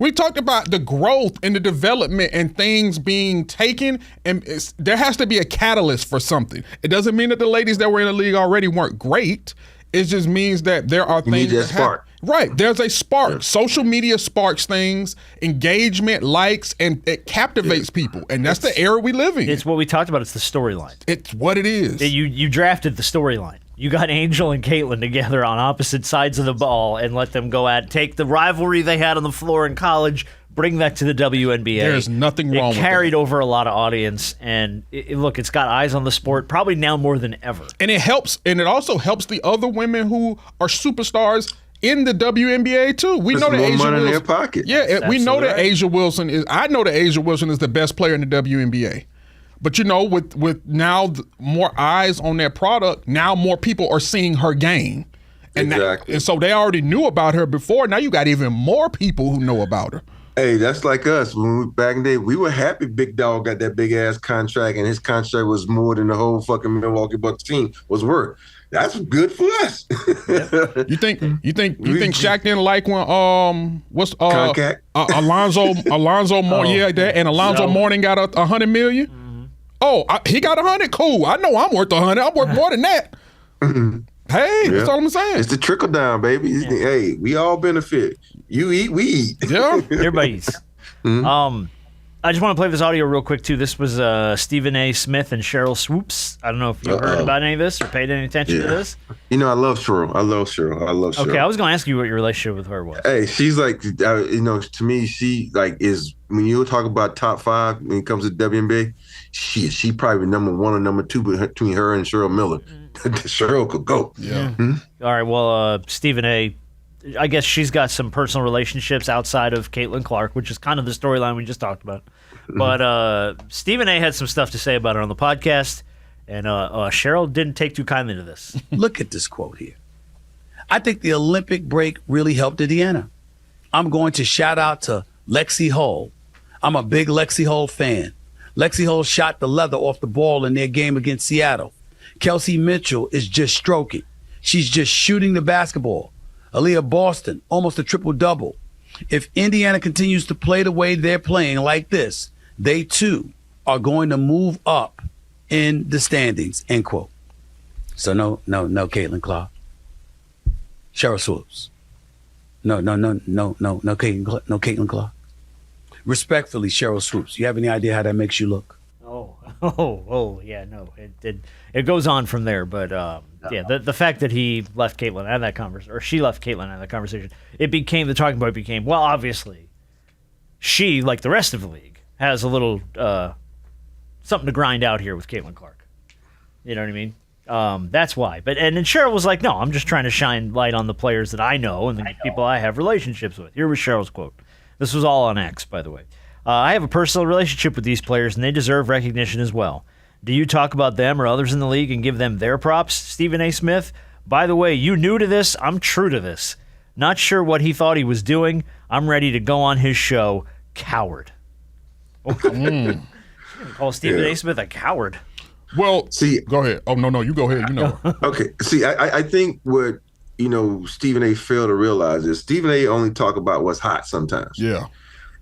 We talked about the growth and the development and things being taken, and there has to be a catalyst for something. It doesn't mean that the ladies that were in the league already weren't great. It just means that there are things that spark. Right, there's a spark. Yeah. Social media sparks things, engagement, likes, and it captivates people. And that's the era we live in. It's what we talked about. It's the storyline. It's what it is. You drafted the storyline. You got Angel and Caitlin together on opposite sides of the ball and let them go take the rivalry they had on the floor in college, bring that to the WNBA. There's nothing wrong with that. It carried over a lot of audience, and look, it's got eyes on the sport probably now more than ever. And it helps, and it also helps the other women who are superstars in the WNBA too. We know that more Asia money Wilson, in their pocket. Yeah, we know that Asia Wilson is. I know that Asia Wilson is the best player in the WNBA. But you know, with now more eyes on that product, now more people are seeing her game. And exactly. And so they already knew about her before. Now you got even more people who know about her. Hey, that's like us. Back in the day, we were happy Big Dog got that big ass contract, and his contract was more than the whole fucking Milwaukee Bucks team was worth. that's good for us. You think Shaq didn't like when Alonzo Mourning and Alonzo Mourning got $100 million? Mm-hmm. Oh, he got 100. Cool. I know I'm worth 100. I'm worth more than that. Hey, that's all I'm saying. It's the trickle down, baby. Hey, we all benefit. You eat, we eat. Yeah, everybody eats. I just want to play this audio real quick, too. This was Stephen A. Smith and Sheryl Swoops. I don't know if you heard about any of this or paid any attention to this. You know, I love Sheryl. Okay, I was going to ask you what your relationship with her was. Hey, she's like, to me, she like is, when you talk about top 5 when it comes to WNBA, she probably number 1 or number 2 between her and Cheryl Miller. Sheryl could go. Yeah. Mm-hmm. All right, well, Stephen A., I guess she's got some personal relationships outside of Caitlin Clark, which is kind of the storyline we just talked about. But Stephen A. had some stuff to say about her on the podcast, and Sheryl didn't take too kindly to this. Look at this quote here. I think the Olympic break really helped Indiana. I'm going to shout out to Lexi Hull. I'm a big Lexi Hull fan. Lexi Hull shot the leather off the ball in their game against Seattle. Kelsey Mitchell is just stroking. She's just shooting the basketball. Aaliyah Boston, almost a triple-double. If Indiana continues to play the way they're playing like this, they too are going to move up in the standings, end quote. So no Caitlin Clark. Sheryl Swoops. No Caitlin Clark. Respectfully, Sheryl Swoops, you have any idea how that makes you look? Yeah, no. It goes on from there, but the fact that he left Caitlin out of that conversation, or she left Caitlin out of that conversation, the talking point became, well, obviously, she, like the rest of the league, has a little something to grind out here with Caitlin Clark. You know what I mean? That's why. And then Sheryl was like, no, I'm just trying to shine light on the players that I know and the people I have relationships with. Here was Cheryl's quote. This was all on X, by the way. I have a personal relationship with these players, and they deserve recognition as well. Do you talk about them or others in the league and give them their props? Stephen A. Smith, by the way, you new to this. I'm true to this. Not sure what he thought he was doing. I'm ready to go on his show. Coward. Call Stephen A. Smith a coward. Well, see, go ahead. Oh, no, you go ahead. You know. Okay. See, I think what, Stephen A. failed to realize is Stephen A. only talk about what's hot sometimes. Yeah.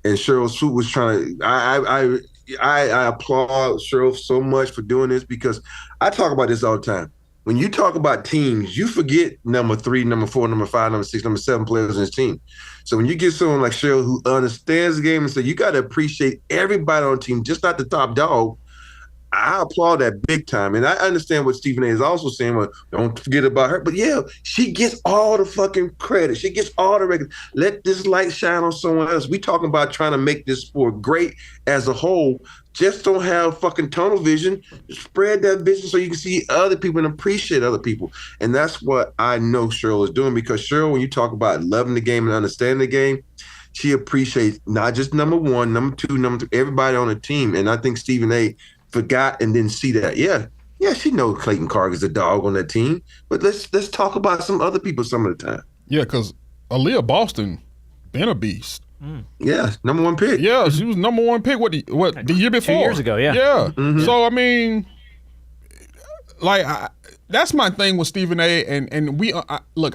And Sheryl Swoops was trying to, I applaud Sheryl so much for doing this, because I talk about this all the time. When you talk about teams, you forget number 3, number 4, number 5, number 6, number 7 players in his team. So when you get someone like Sheryl who understands the game and say, you got to appreciate everybody on the team, just not the top dog, I applaud that big time. And I understand what Stephen A. is also saying. Well, don't forget about her. But yeah, she gets all the fucking credit. She gets all the record. Let this light shine on someone else. We talking about trying to make this sport great as a whole. Just don't have fucking tunnel vision. Spread that vision so you can see other people and appreciate other people. And that's what I know Sheryl is doing, because Sheryl, when you talk about loving the game and understanding the game, she appreciates not just number 1, number 2, number 3, everybody on the team. And I think Stephen A. forgot and didn't see that. Yeah, she knows Clayton Clark is a dog on that team, but let's talk about some other people some of the time. Yeah, because Aaliyah Boston been a beast. Yeah, number 1 pick. Yeah, she was number 1 pick. What the year before? 2 years ago. Yeah. Yeah. Mm-hmm. So I mean, that's my thing with Stephen A. And we look.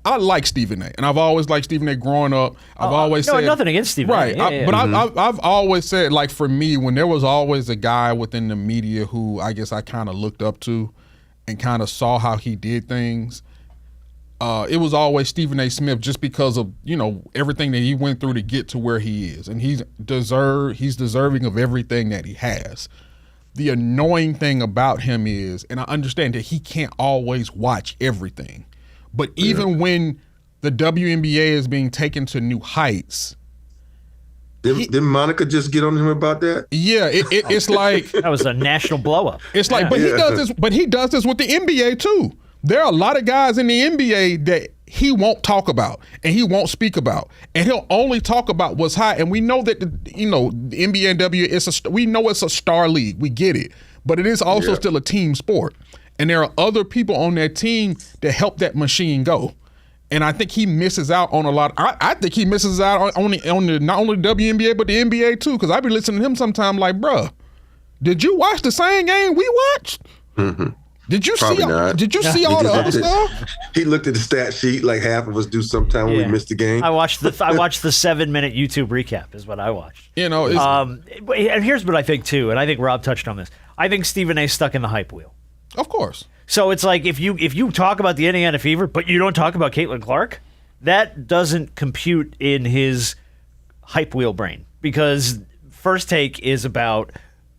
I like Stephen A. and I've always liked Stephen A. growing up. I've always said nothing against Stephen A. Yeah. But I've always said, like, for me, when there was always a guy within the media who I guess I kind of looked up to and kind of saw how he did things, it was always Stephen A. Smith, just because of everything that he went through to get to where he is, and he's deserving of everything that he has. The annoying thing about him is, and I understand that he can't always watch everything. But even when the WNBA is being taken to new heights, did Monica just get on him about that? Yeah, it's like that was a national blow-up. It's like, he does this. But he does this with the NBA too. There are a lot of guys in the NBA that he won't talk about and he won't speak about, and he'll only talk about what's hot. And we know that the NBA and W, we know it's a star league. We get it, but it is also still a team sport. And there are other people on that team that help that machine go. And I think he misses out on a lot. I think he misses out on the not only the WNBA, but the NBA too. Because I be listening to him sometime like, bruh, did you watch the same game we watched? Mm-hmm. Did you Probably not. Did you see all the other stuff? He looked at the stat sheet like half of us do sometime when we miss the game. I watched the 7-minute YouTube recap is what I watched. You know, and here's what I think too, and I think Rob touched on this. I think Stephen A's stuck in the hype wheel. Of course. So it's like if you talk about the Indiana Fever, but you don't talk about Caitlin Clark, that doesn't compute in his hype wheel brain, because First Take is about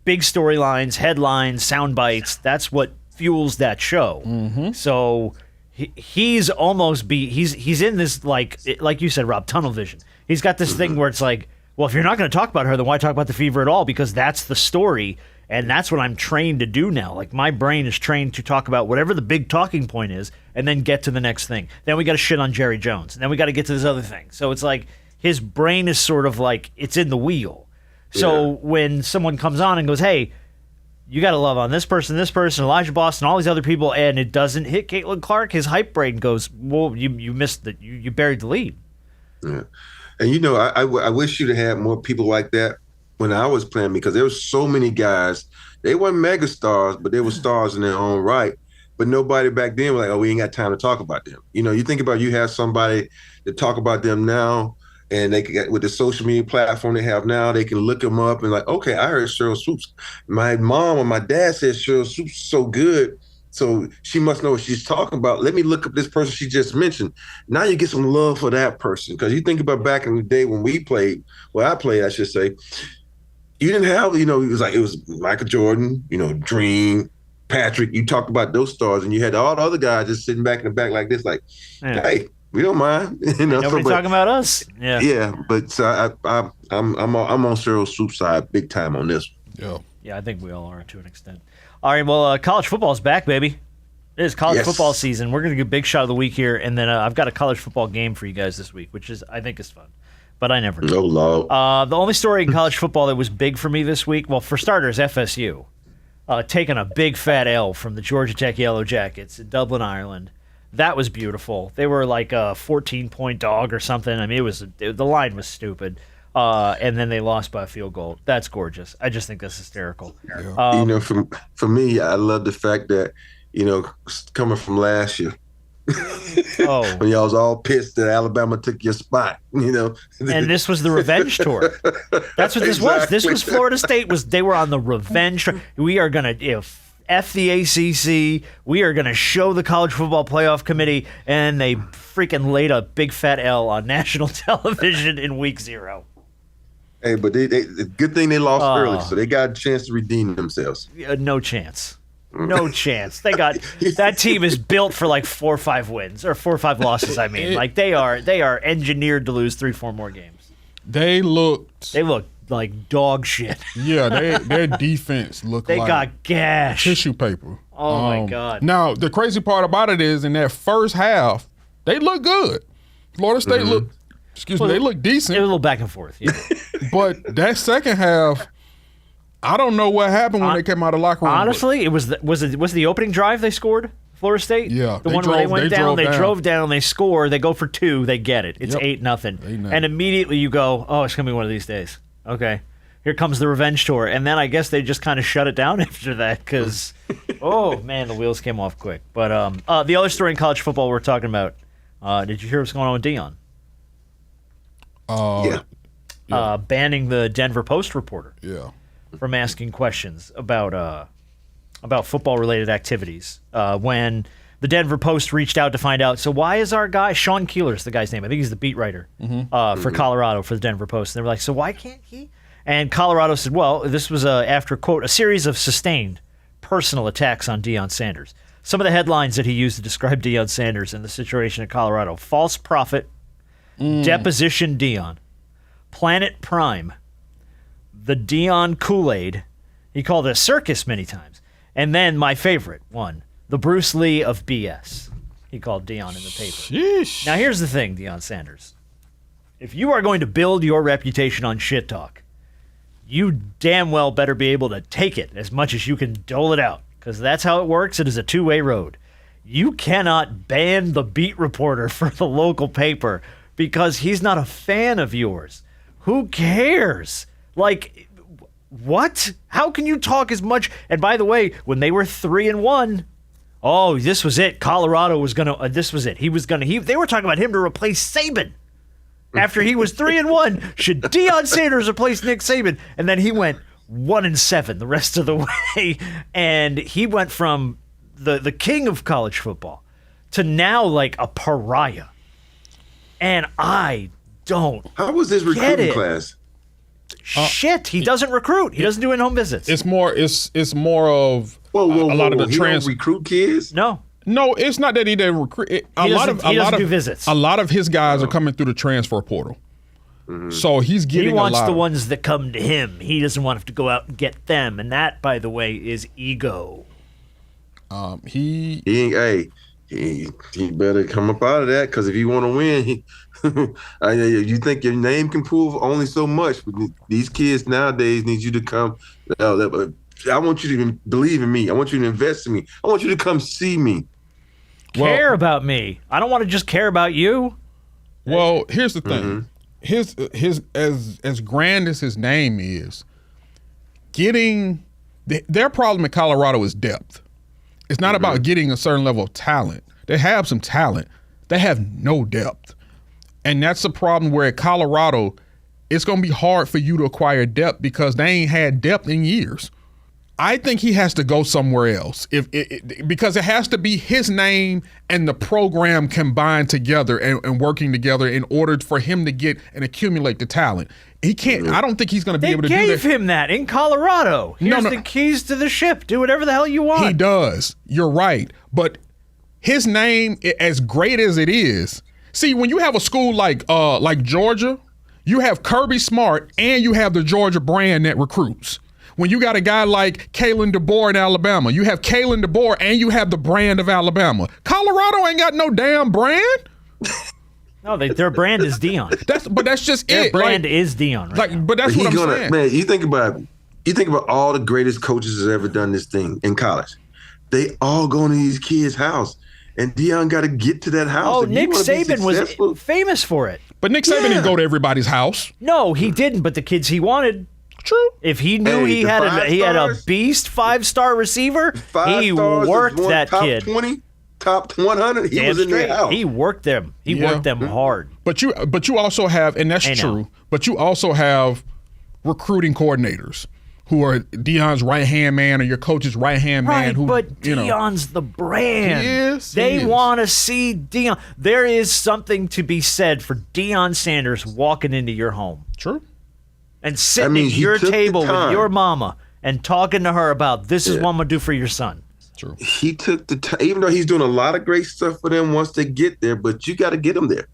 big storylines, headlines, sound bites. That's what fuels that show. Mm-hmm. So he's almost he's in this like you said, Rob, tunnel vision. He's got this thing where it's like, well, if you're not going to talk about her, then why talk about the Fever at all? Because that's the story. And that's what I'm trained to do now. Like, my brain is trained to talk about whatever the big talking point is and then get to the next thing. Then we got to shit on Jerry Jones. And then we got to get to this other thing. So it's like his brain is sort of like it's in the wheel. So when someone comes on and goes, hey, you got to love on this person, Elijah Boston, all these other people, and it doesn't hit Caitlin Clark, his hype brain goes, well, you missed it. You buried the lead. Yeah. And, you know, I wish you'd have had more people like that when I was playing, because there were so many guys. They weren't mega stars, but they were stars in their own right. But nobody back then was like, oh, we ain't got time to talk about them. You know, you think about, you have somebody to talk about them now, and they can get with the social media platform they have now, they can look them up and like, okay, I heard Sheryl Swoops. My mom or my dad said Sheryl Swoops is so good, so she must know what she's talking about. Let me look up this person she just mentioned. Now you get some love for that person. Because you think about back in the day when we played, well, I played, I should say, you didn't have, you know, it was Michael Jordan, you know, Dream, Patrick. You talked about those stars, and you had all the other guys just sitting back in the back like this, like, hey, we don't mind. You know, nobody talking about us. Yeah. Yeah, but so I'm on Sheryl Swoops' side big time on this. Yeah, I think we all are to an extent. All right, well, college football is back, baby. It is college football season. We're going to get a big shot of the week here, and then I've got a college football game for you guys this week, which I think is fun. But I never do. Oh, Lord. The only story in college football that was big for me this week, well, for starters, FSU, taking a big fat L from the Georgia Tech Yellow Jackets in Dublin, Ireland. That was beautiful. They were like a 14-point dog or something. I mean, the line was stupid. And then they lost by a field goal. That's gorgeous. I just think that's hysterical. Yeah. You know, for me, I love the fact that, you know, coming from last year, when y'all was all pissed that Alabama took your spot, you know. And this was the revenge tour. That's what this was. This was Florida State. They were on the revenge tour. We are going to F the ACC. We are going to show the College Football Playoff Committee, and they freaking laid a big fat L on national television in week 0. Hey, but they good thing they lost early, so they got a chance to redeem themselves. No chance. No chance. They got that team is built for like 4 or 5 wins or 4 or 5 losses. I mean, like they are engineered to lose 3-4 more games. They looked like dog shit. Yeah, their defense looked they like got gash tissue paper. Oh my God. Now the crazy part about it is in that first half they looked good. Florida State looked. They looked decent. It was a little back and forth. Yeah. But that second half, I don't know what happened when they came out of the locker room. Honestly, it was the opening drive they scored, Florida State? Yeah. The one where they went down, they drove down, they score, they go for 2, they get it. It's 8-0. And immediately you go, oh, it's going to be one of these days. Okay. Here comes the revenge tour. And then I guess they just kind of shut it down after that because, oh, man, the wheels came off quick. But the other story in college football we're talking about, did you hear what's going on with Deion? Banning the Denver Post reporter from asking questions about football-related activities. When the Denver Post reached out to find out, so why is our guy, Sean Keeler's the guy's name, I think he's the beat writer for Colorado for the Denver Post. And they were like, so why can't he? And Colorado said, well, this was after, quote, a series of sustained personal attacks on Deion Sanders. Some of the headlines that he used to describe Deion Sanders and the situation in Colorado: false prophet, deposition Deion, Planet Prime, the Deion Kool-Aid. He called it a circus many times. And then my favorite one, the Bruce Lee of BS. He called Deion in the paper. Sheesh. Now here's the thing, Deion Sanders. If you are going to build your reputation on shit talk, you damn well better be able to take it as much as you can dole it out, because that's how it works. It is a two-way road. You cannot ban the beat reporter for the local paper because he's not a fan of yours. Who cares? Like, what? How can you talk as much? And by the way, when they were 3-1, oh, this was it. Colorado was going to, this was it. They were talking about him to replace Saban after he was 3-1. Should Deion Sanders replace Nick Saban? And then he went 1-7 the rest of the way. And he went from the king of college football to now like a pariah. And I don't How was his recruiting class? Shit, he doesn't recruit. He doesn't do in-home visits. It's more of Whoa, a lot of the he don't recruit kids? No. No, it's not that he didn't recruit. He doesn't do visits. A lot of his guys are coming through the transfer portal. So he's getting He wants a lot the ones that come to him. He doesn't want to have to go out and get them. And that, by the way, is ego. He better come up out of that, because if you want to win, you think your name can prove only so much. But these kids nowadays need you to come. I want you to believe in me. I want you to invest in me. I want you to come see me. Care about me. I don't want to just care about you. Well, here's the thing. His as grand as his name is, their problem in Colorado is depth. It's not about getting a certain level of talent. They have some talent. They have no depth. And that's the problem where at Colorado, it's going to be hard for you to acquire depth because they ain't had depth in years. I think he has to go somewhere else because it has to be his name and the program combined together and working together in order for him to get and accumulate the talent. He can't. I don't think he's going to be able to do that. They gave him that in Colorado. Here's the keys to the ship. Do whatever the hell you want. He does. You're right. But his name, as great as it is, see, when you have a school like Georgia, you have Kirby Smart and you have the Georgia brand that recruits. When you got a guy like Kalen DeBoer in Alabama, you have Kalen DeBoer and you have the brand of Alabama. Colorado ain't got no damn brand. No, their brand is Deion. That's just their it. Their brand is Deion. Right now. But that's what I'm saying. Man, you think about all the greatest coaches that's ever done this thing in college. They all go into these kids' house, and Deion got to get to that house. Oh, Nick Saban was famous for it. But Nick Saban didn't go to everybody's house. No, he didn't. But the kids he wanted. True. If he knew he had a beast 5-star receiver, he worked that kid. 20, top 100. He was in their house. He worked them. He worked them hard. But you also have, and that's true. But you also have recruiting coordinators who are Deion's right-hand man or your coach's right-hand man. But Deion's the brand. He is. They want to see Deion. There is something to be said for Deion Sanders walking into your home. True. And sitting at your table with your mama and talking to her about this is what I'm going to do for your son. True. He took the time, even though he's doing a lot of great stuff for them once they get there, but you got to get them there.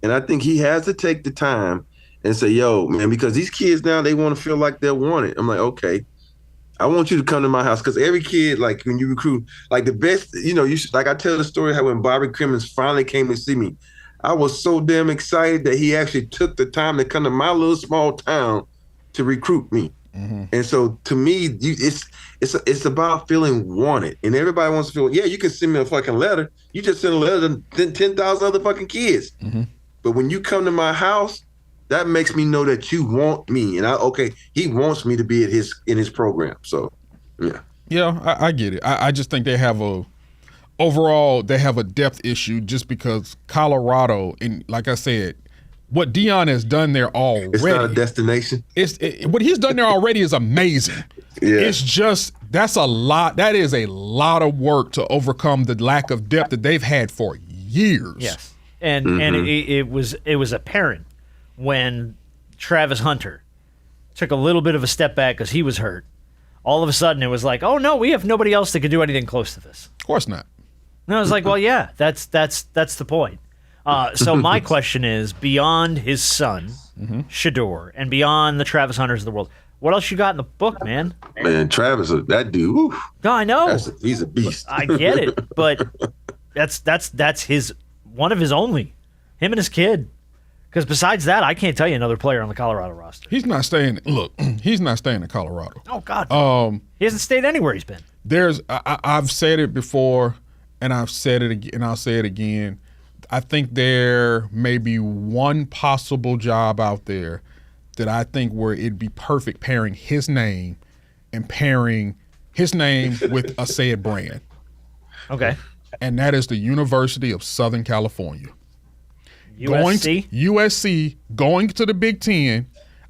And I think he has to take the time and say, yo, man, because these kids now, they want to feel like they're wanted. I'm like, okay, I want you to come to my house. Because every kid, like when you recruit, like the best, like I tell the story how when Bobby Crimmins finally came to see me, I was so damn excited that he actually took the time to come to my little small town to recruit me. And so to me, it's about feeling wanted. And everybody wants to feel, you can send me a fucking letter. You just send a letter to 10,000 other fucking kids. But when you come to my house, that makes me know that you want me. And he wants me to be in his program. So, yeah. Yeah, I get it. I just think they have overall, they have a depth issue just because Colorado, and like I said, what Deion has done there already. It's not a destination. What he's done there already is amazing. Yeah. It's just, that's a lot. That is a lot of work to overcome the lack of depth that they've had for years. Yes. And it was apparent when Travis Hunter took a little bit of a step back because he was hurt. All of a sudden, it was like, oh, no, we have nobody else that can do anything close to this. Of course not. And I was like, well, yeah, that's the point. So my question is, beyond his son, Shador, and beyond the Travis Hunters of the world, what else you got in the book, man? Man, Travis, that dude, woo, no, I know. He's a beast. I get it, but that's one of his only, him and his kid. Because besides that, I can't tell you another player on the Colorado roster. He's not staying. Look, he's not staying in Colorado. Oh God, he hasn't stayed anywhere he's been. I've said it before, and I've said it again, and I'll say it again. I think there may be one possible job out there that I think where it'd be perfect pairing his name with a said brand. Okay. And that is the University of Southern California. USC? Going to the Big Ten,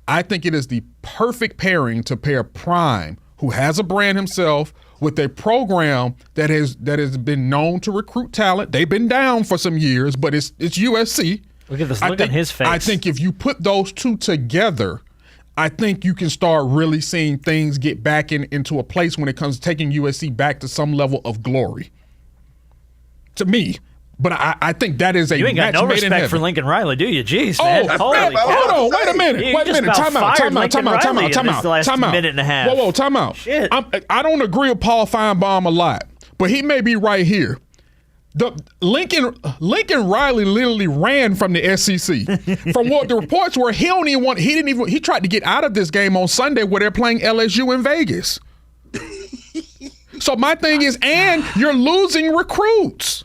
I think it is the perfect pairing to pair Prime, who has a brand himself, with a program that has been known to recruit talent. They've been down for some years, but it's USC. Look at this look on his face. I think if you put those two together, I think you can start really seeing things get back into a place when it comes to taking USC back to some level of glory. To me. But I think that is a You ain't got match no made in respect heaven. for Lincoln Wait a minute. Time out. The last minute and a half. Whoa, time out. Shit. I don't agree with Paul Feinbaum a lot, but he may be right here. Lincoln Riley literally ran from the SEC. From what the reports were, he tried to get out of this game on Sunday where they're playing LSU in Vegas. So my thing is, and you're losing recruits.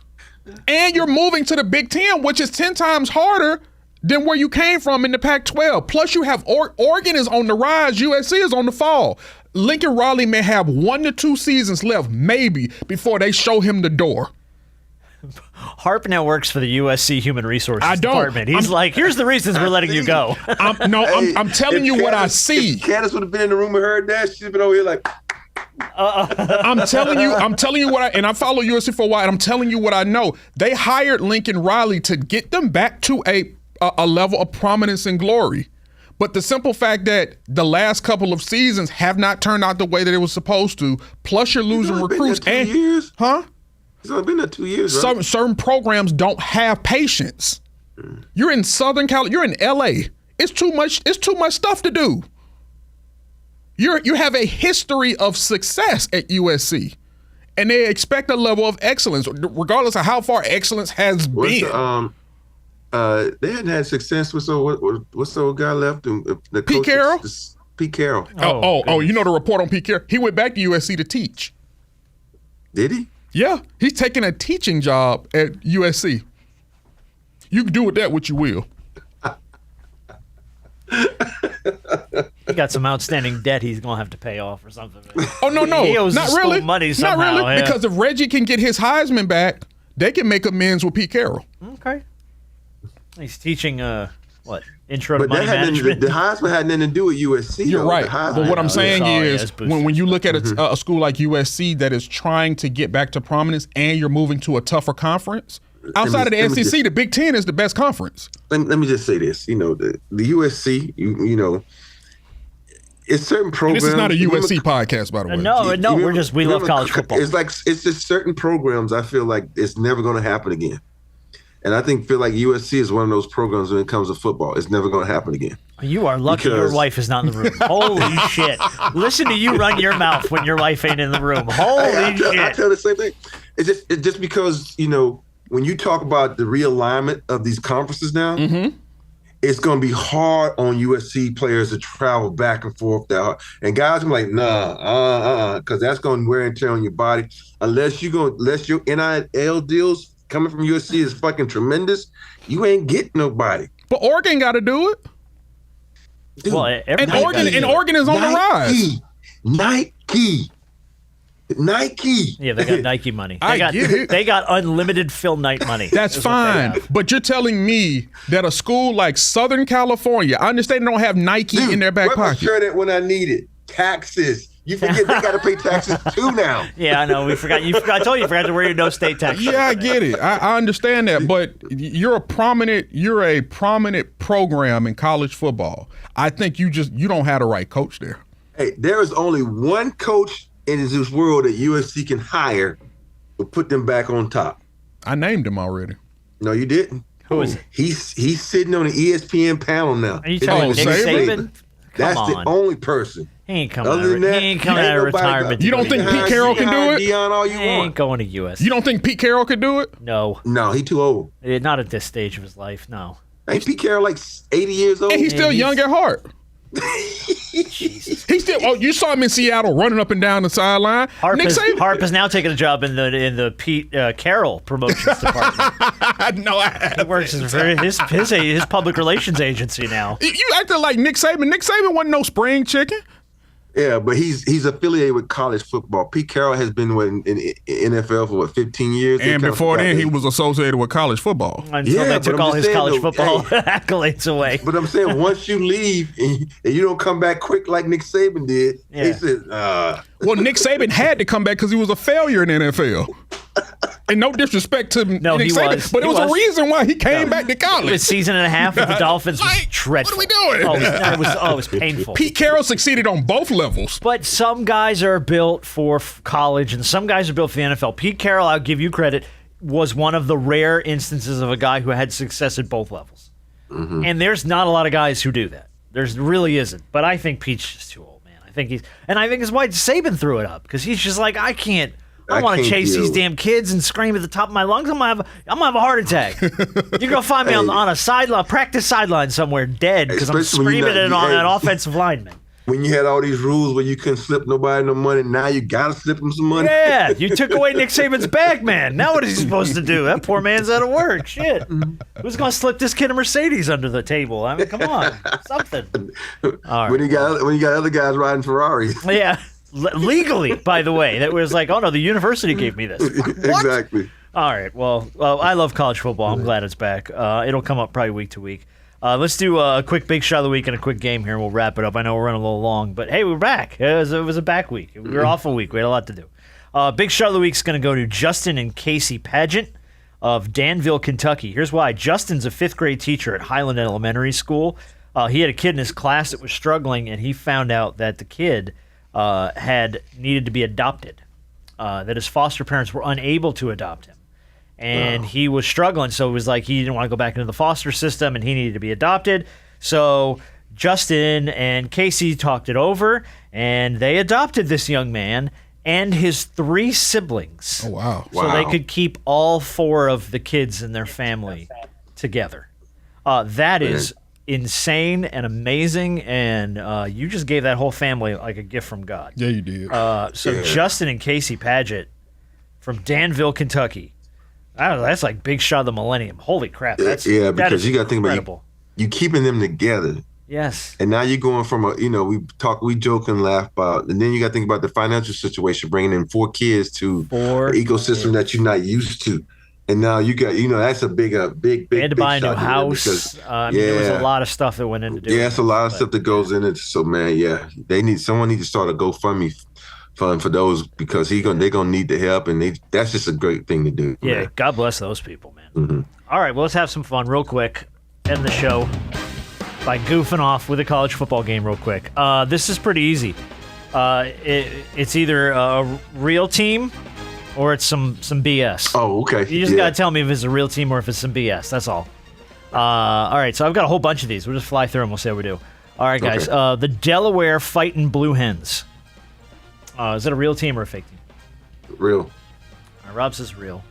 And you're moving to the Big Ten, which is 10 times harder than where you came from in the Pac-12. Plus, you have Oregon is on the rise. USC is on the fall. Lincoln Riley may have 1 to 2 seasons left, maybe, before they show him the door. Harper now works for the USC Human Resources Department. He's like, here's the reasons we're letting you go. I'm telling you what I see. If Candace would have been in the room and heard that, she'd have been over here like... I'm telling you what and I follow USC for a while, and I'm telling you what I know. They hired Lincoln Riley to get them back to a level of prominence and glory. But the simple fact that the last couple of seasons have not turned out the way that it was supposed to, plus you're losing recruits. Been there 2 years? Huh? It's only been there 2 years, right? Certain programs don't have patience. You're in Southern California, you're in LA. It's too much stuff to do. You have a history of success at USC, and they expect a level of excellence, regardless of how far excellence has been. They hadn't had success with what's the old guy left? The Pete Carroll? Pete Carroll. Oh, you know the report on Pete Carroll? He went back to USC to teach. Did he? Yeah, he's taking a teaching job at USC. You can do with that what you will. He got some outstanding debt he's going to have to pay off or something. Oh, no. He owes not the really. school money somehow. Not really, yeah. because if Reggie can get his Heisman back, they can make amends with Pete Carroll. Okay. He's teaching, intro to money that management? The Heisman had nothing to do with USC. You're though. right. But what I'm saying is, when you look at a school like USC that is trying to get back to prominence and you're moving to a tougher conference, outside of the SEC, the Big Ten is the best conference. Let me just say this. The USC, it's certain programs. And this is not a USC podcast, by the way. No, we love college football. It's just certain programs I feel like it's never going to happen again. And I feel like USC is one of those programs when it comes to football. It's never going to happen again. You are lucky your wife is not in the room. Holy shit. Listen to you run your mouth when your wife ain't in the room. Holy shit. I tell the same thing. It's just because, when you talk about the realignment of these conferences now, it's going to be hard on USC players to travel back and forth. And guys are like, because that's going to wear and tear on your body. Unless your NIL deals coming from USC is fucking tremendous, you ain't getting nobody. But Oregon got to do it. Dude, and Oregon is on the rise. Nike. Yeah, they got Nike money. They got unlimited Phil Knight money. That's fine. But you're telling me that a school like Southern California, I understand they don't have Nike in their back pocket. Sure that when I need it. Taxes. You forget they got to pay taxes too now. Yeah, I know. I told you you forgot to wear your no state tax. Yeah, I get it. I understand that. But you're a prominent program in college football. I think you don't have the right coach there. Hey, there is only one coach in this world that USC can hire to put them back on top. I named him already. No, you didn't. Who is it? He's sitting on the ESPN panel now. Are you talking Nick Saban? That's the only person. He ain't coming out of retirement. You don't think Pete Carroll can do it? Deion all you He ain't going to USC. You don't think Pete Carroll could do it? No. No, he too old. Not at this stage of his life, no. Ain't Pete Carroll like 80 years old? And he's still young at heart. Jesus. He's still. You saw him in Seattle running up and down the sideline. Harp is now taking a job in the Pete Carroll promotions department. No, I haven't. He works for his public relations agency now. You acting like Nick Saban. Nick Saban wasn't no spring chicken. Yeah, but he's affiliated with college football. Pete Carroll has been in NFL for 15 years. And before then, he was associated with college football. Until they took all his college football accolades away. But I'm saying once you leave and you don't come back quick like Nick Saban did, he said, Well, Nick Saban had to come back because he was a failure in the NFL. And no disrespect to Nick Saban, but it was a reason why he came back to college. The season and a half with the Dolphins was dreadful. What are we doing? It was painful. Pete Carroll succeeded on both levels. But some guys are built for college and some guys are built for the NFL. Pete Carroll, I'll give you credit, was one of the rare instances of a guy who had success at both levels. Mm-hmm. And there's not a lot of guys who do that. There really isn't. But I think Pete's just too old, man. I think it's why Saban threw it up, because he's just like, I want to chase these damn kids and scream at the top of my lungs. I'm gonna have a heart attack. You're gonna find me on a sideline, practice sideline somewhere, dead, because I'm screaming at an offensive lineman. When you had all these rules where you couldn't slip nobody no money, now you gotta slip them some money. Yeah, you took away Nick Saban's bag, man. Now what is he supposed to do? That poor man's out of work. Shit. Who's gonna slip this kid a Mercedes under the table? I mean, come on, something. All right. When you got other guys riding Ferraris. Yeah. Legally, by the way, that was like, oh no, the university gave me this. Exactly. All right. Well, I love college football. I'm glad it's back. It'll come up probably week to week. Let's do a quick big shot of the week and a quick game here, and we'll wrap it up. I know we're running a little long, but hey, we're back. It was a back week. We were off a week. We had a lot to do. Big shot of the week is going to go to Justin and Casey Pageant of Danville, Kentucky. Here's why. Justin's a 5th grade teacher at Highland Elementary School. He had a kid in his class that was struggling, and he found out that the kid had needed to be adopted, that his foster parents were unable to adopt him. And he was struggling, so it was like he didn't want to go back into the foster system, and he needed to be adopted. So Justin and Casey talked it over, and they adopted this young man and his 3 siblings. Oh, wow. So they could keep all 4 of the kids in their family together. That is insane and amazing, and you just gave that whole family like a gift from God. Yeah, you did. Justin and Casey Pageant from Danville, Kentucky. I don't know, that's like big shot of the millennium. Holy crap! Because you got to think about you keeping them together. Yes. And now you're going from we joke and laugh about, and then you got to think about the financial situation, bringing in 4 kids to an ecosystem that you're not used to. And now you got, that's a big. They had to buy a new house. There was a lot of stuff that went into doing it. Yeah, it's a lot of stuff that goes in it. So, man, someone needs to start a GoFundMe fund for those, because they're gonna need the help, and that's just a great thing to do. Yeah, man. God bless those people, man. Mm-hmm. All right, well, let's have some fun real quick. End the show by goofing off with a college football game real quick. This is pretty easy. It's either a real team or it's some BS. Oh, okay. You just got to tell me if it's a real team or if it's some BS. That's all. All right, so I've got a whole bunch of these. We'll just fly through them. We'll see how we do. All right, guys. Okay. The Delaware Fighting Blue Hens. Is it a real team or a fake team? Real. Rob says real.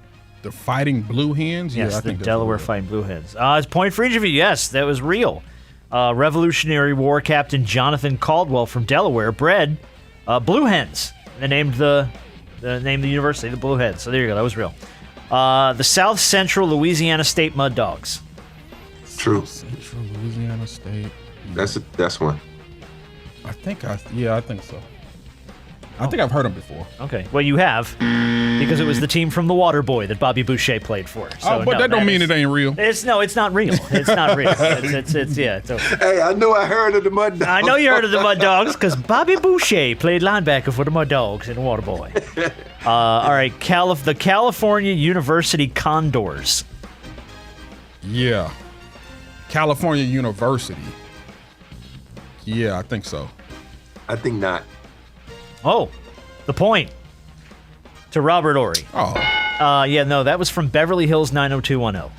The Fighting Blue Hens? Yes, yeah, I think the Delaware Fighting Blue Hens. It's point for each of you. Yes, that was real. Revolutionary War Captain Jonathan Caldwell from Delaware bred Blue Hens. They named the university the Blue Hens. So there you go. That was real. The South Central Louisiana State Mud Dogs. True. Central Louisiana State. That's one. I think so. I think I've heard them before. Okay. Well, you have, because it was the team from the Water Boy that Bobby Boucher played for. So, but that don't mean it ain't real. It's not real. It's not real. It's okay. Hey, I know I heard of the Mud Dogs. I know you heard of the Mud Dogs because Bobby Boucher played linebacker for the Mud Dogs in the Water Boy. All right, the California University Condors. Yeah. California University. Yeah, I think so. I think not. Oh, the point to Robert Ory. Oh. That was from Beverly Hills 90210.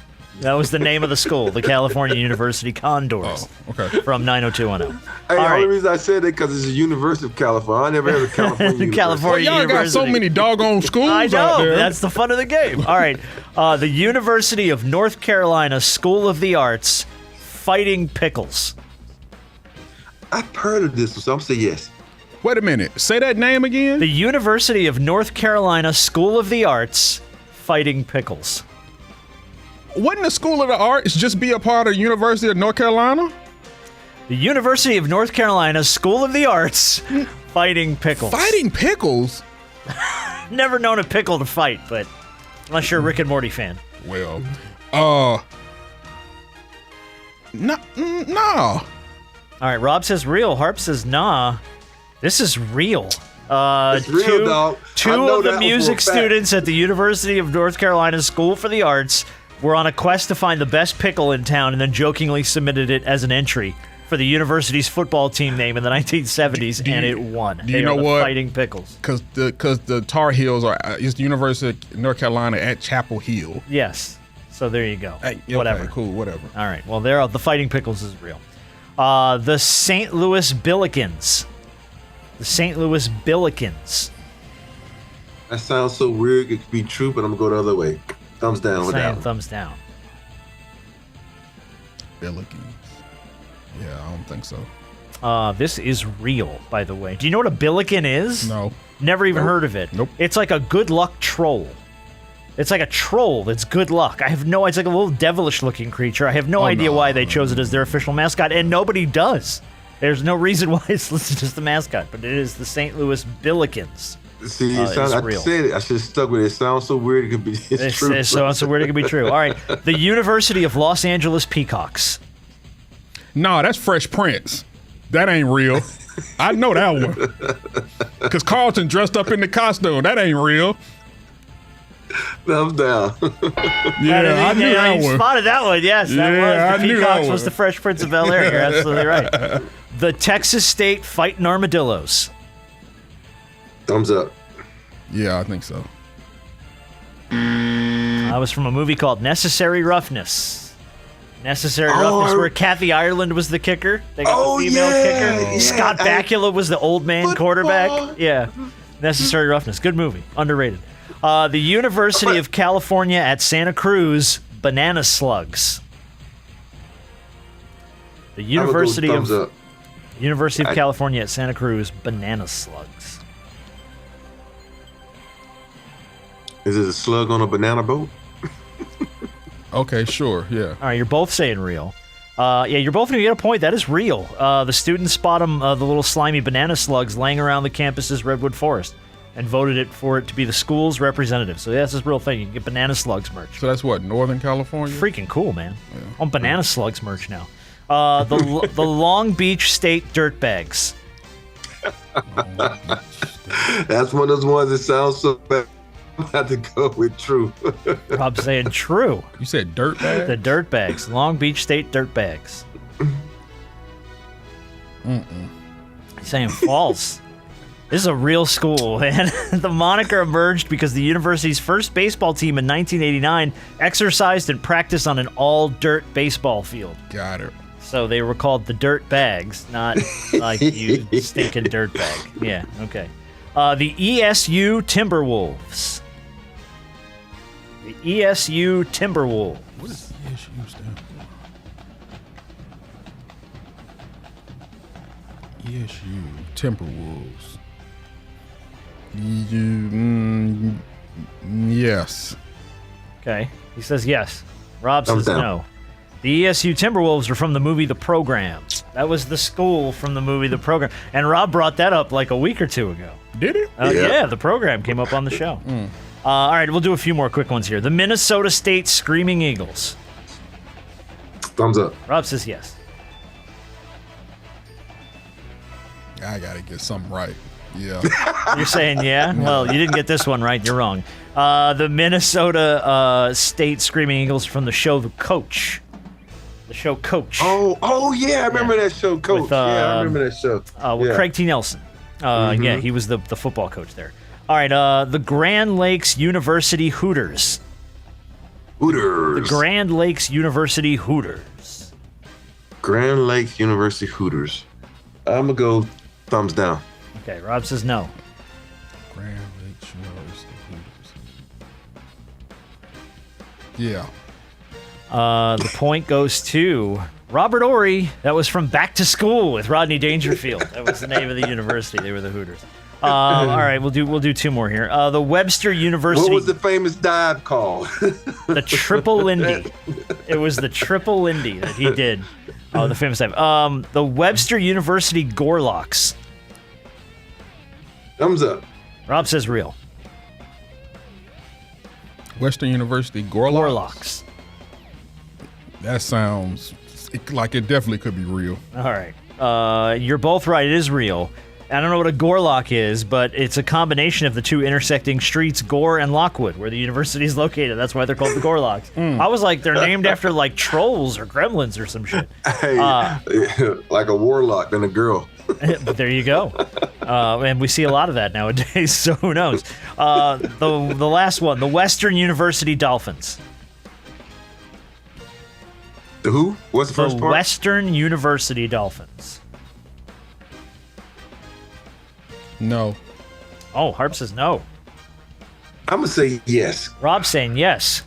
That was the name of the school, the California University Condors. Oh, okay. From 90210. Hey, the only reason I said that because it's the University of California. I never heard of California University. California y'all University. got so many doggone schools I know. out there. That's the fun of the game. All right. The University of North Carolina School of the Arts Fighting Pickles. I've heard of this, so I'm saying yes. Wait a minute. Say that name again. The University of North Carolina School of the Arts Fighting Pickles. Wouldn't the School of the Arts just be a part of the University of North Carolina? The University of North Carolina School of the Arts Fighting pickles. Fighting pickles? Never known a pickle to fight, but unless you're a Rick and Morty fan. Well, no. All right, Rob says real. Harp says nah. This is real. It's real, dog. Two of the music students at the University of North Carolina School for the Arts were on a quest to find the best pickle in town and then jokingly submitted it as an entry for the university's football team name in the 1970s, and it won. Do you know what? Fighting pickles. Because the Tar Heels it's the University of North Carolina at Chapel Hill. Yes. So there you go. Hey, whatever. Okay, cool, whatever. All right. Well, the Fighting Pickles is real. The St. Louis Billikens. The St. Louis Billikens. That sounds so weird. It could be true, but I'm going to go the other way. Thumbs down with that one. Thumbs down. Billikens. Yeah, I don't think so. This is real, by the way. Do you know what a billiken is? No. Never even heard of it. Nope. It's like a good luck troll. It's like a troll that's good luck. It's like a little devilish looking creature. I have no idea why they chose it as their official mascot, and nobody does. There's no reason why it's listed as the mascot, but it is the St. Louis Billikens. See, I said it. I should have stuck with it. It sounds so weird. It could be true. It sounds so weird. It could be true. All right. The University of Los Angeles Peacocks. Nah, that's Fresh Prince. That ain't real. I know that one. Because Carlton dressed up in the costume. That ain't real. Thumbs down. Yeah, I knew that you one. spotted that one. Yes, that was. I The knew that Peacocks one. was the Fresh Prince of Bel-Air. You're absolutely right. The Texas State Fighting Armadillos. Thumbs up. Yeah, I think so. That was from a movie called Necessary Roughness. Necessary Roughness, where Kathy Ireland was the kicker. They got the female kicker. Yeah, Scott Bakula was the old man quarterback. Yeah. Necessary Roughness. Good movie. Underrated. The University of California at Santa Cruz, Banana Slugs. The University of California at Santa Cruz, Banana Slugs. Is it a slug on a banana boat? Okay, sure, yeah. All right, you're both saying real. Yeah, you're both going to get a point. That is real. The students spot them, the little slimy banana slugs laying around the campus's redwood forest, and voted for it to be the school's representative. So yeah, that's a real thing. You can get banana slugs merch. So that's what, Northern California? Freaking cool, man. Yeah. On banana slugs merch now. The Long Beach State Dirtbags. That's one of those ones that sounds so bad. I have to go with true. Rob's saying true. You said dirtbags? The Dirtbags. Long Beach State Dirtbags. He's saying false. This is a real school, man. The moniker emerged because the university's first baseball team in 1989 exercised and practiced on an all-dirt baseball field. Got it. So they were called the Dirt Bags, not like you stinking dirt bag. Yeah, okay. The ESU Timberwolves. The ESU Timberwolves. What does ESU stand for? ESU Timberwolves. Yes. Okay. He says yes. Rob says no. The ESU Timberwolves are from the movie The Program. That was the school from the movie The Program. And Rob brought that up like a week or two ago. Did it? Yeah, The Program came up on the show. All right, we'll do a few more quick ones here. The Minnesota State Screaming Eagles. Thumbs up. Rob says yes. I got to get something right. Yeah. You're saying yeah? Well, you didn't get this one right. You're wrong. The Minnesota State Screaming Eagles from the show The Coach. The show Coach. Oh yeah, I remember that show, Coach. With, I remember that show. With Craig T. Nelson. Yeah, he was the football coach there. All right, the Grand Lakes University Hooters. The Grand Lakes University Hooters. Grand Lakes University Hooters. I'm going to go thumbs down. Okay, Rob says no. Grand Lakes University Hooters. Yeah. The point goes to Robert Ory. That was from Back to School with Rodney Dangerfield. That was the name of the university. They were the Hooters. All right, we'll do two more here. The Webster University. What was the famous dive called? The Triple Lindy. It was the Triple Lindy that he did. Oh, the famous dive. The Webster University Gorlocks. Thumbs up. Rob says real. Western University Gorlocks. Gorlocks. That sounds like it definitely could be real. All right. You're both right. It is real. I don't know what a Gorlock is, but it's a combination of the two intersecting streets, Gore and Lockwood, where the university is located. That's why they're called the Gorlocks. I was like, they're named after like trolls or gremlins or some shit. Hey, like a warlock than a girl. But there you go. And we see a lot of that nowadays, so who knows? The last one, the Western University Dolphins. The who? What's the first The part? Western University Dolphins. No. Oh, Harp says no. I'm going to say yes. Rob's saying yes.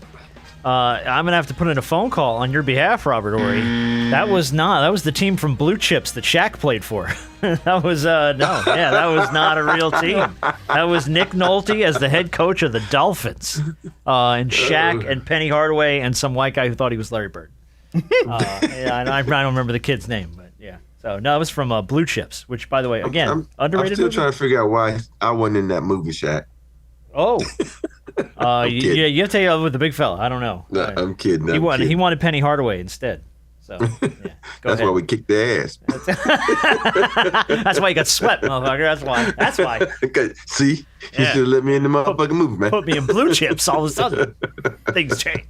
I'm going to have to put in a phone call on your behalf, Robert Horry. That was the team from Blue Chips that Shaq played for. That was, that was not a real team. That was Nick Nolte as the head coach of the Dolphins. And Shaq and Penny Hardaway and some white guy who thought he was Larry Bird. I don't remember the kid's name, but yeah. So, no, it was from Blue Chips, which, by the way, again, underrated I'm still movie? trying to figure out why I wasn't in that movie, Shaq. Oh. You have to take it with the big fella. I don't know. No, I'm kidding. He wanted Penny Hardaway instead. So, yeah. That's why we kicked their ass. That's why you got swept, motherfucker. That's why. See? You should have let me in the motherfucking movie, man. Put me in Blue Chips all of a sudden. Things change.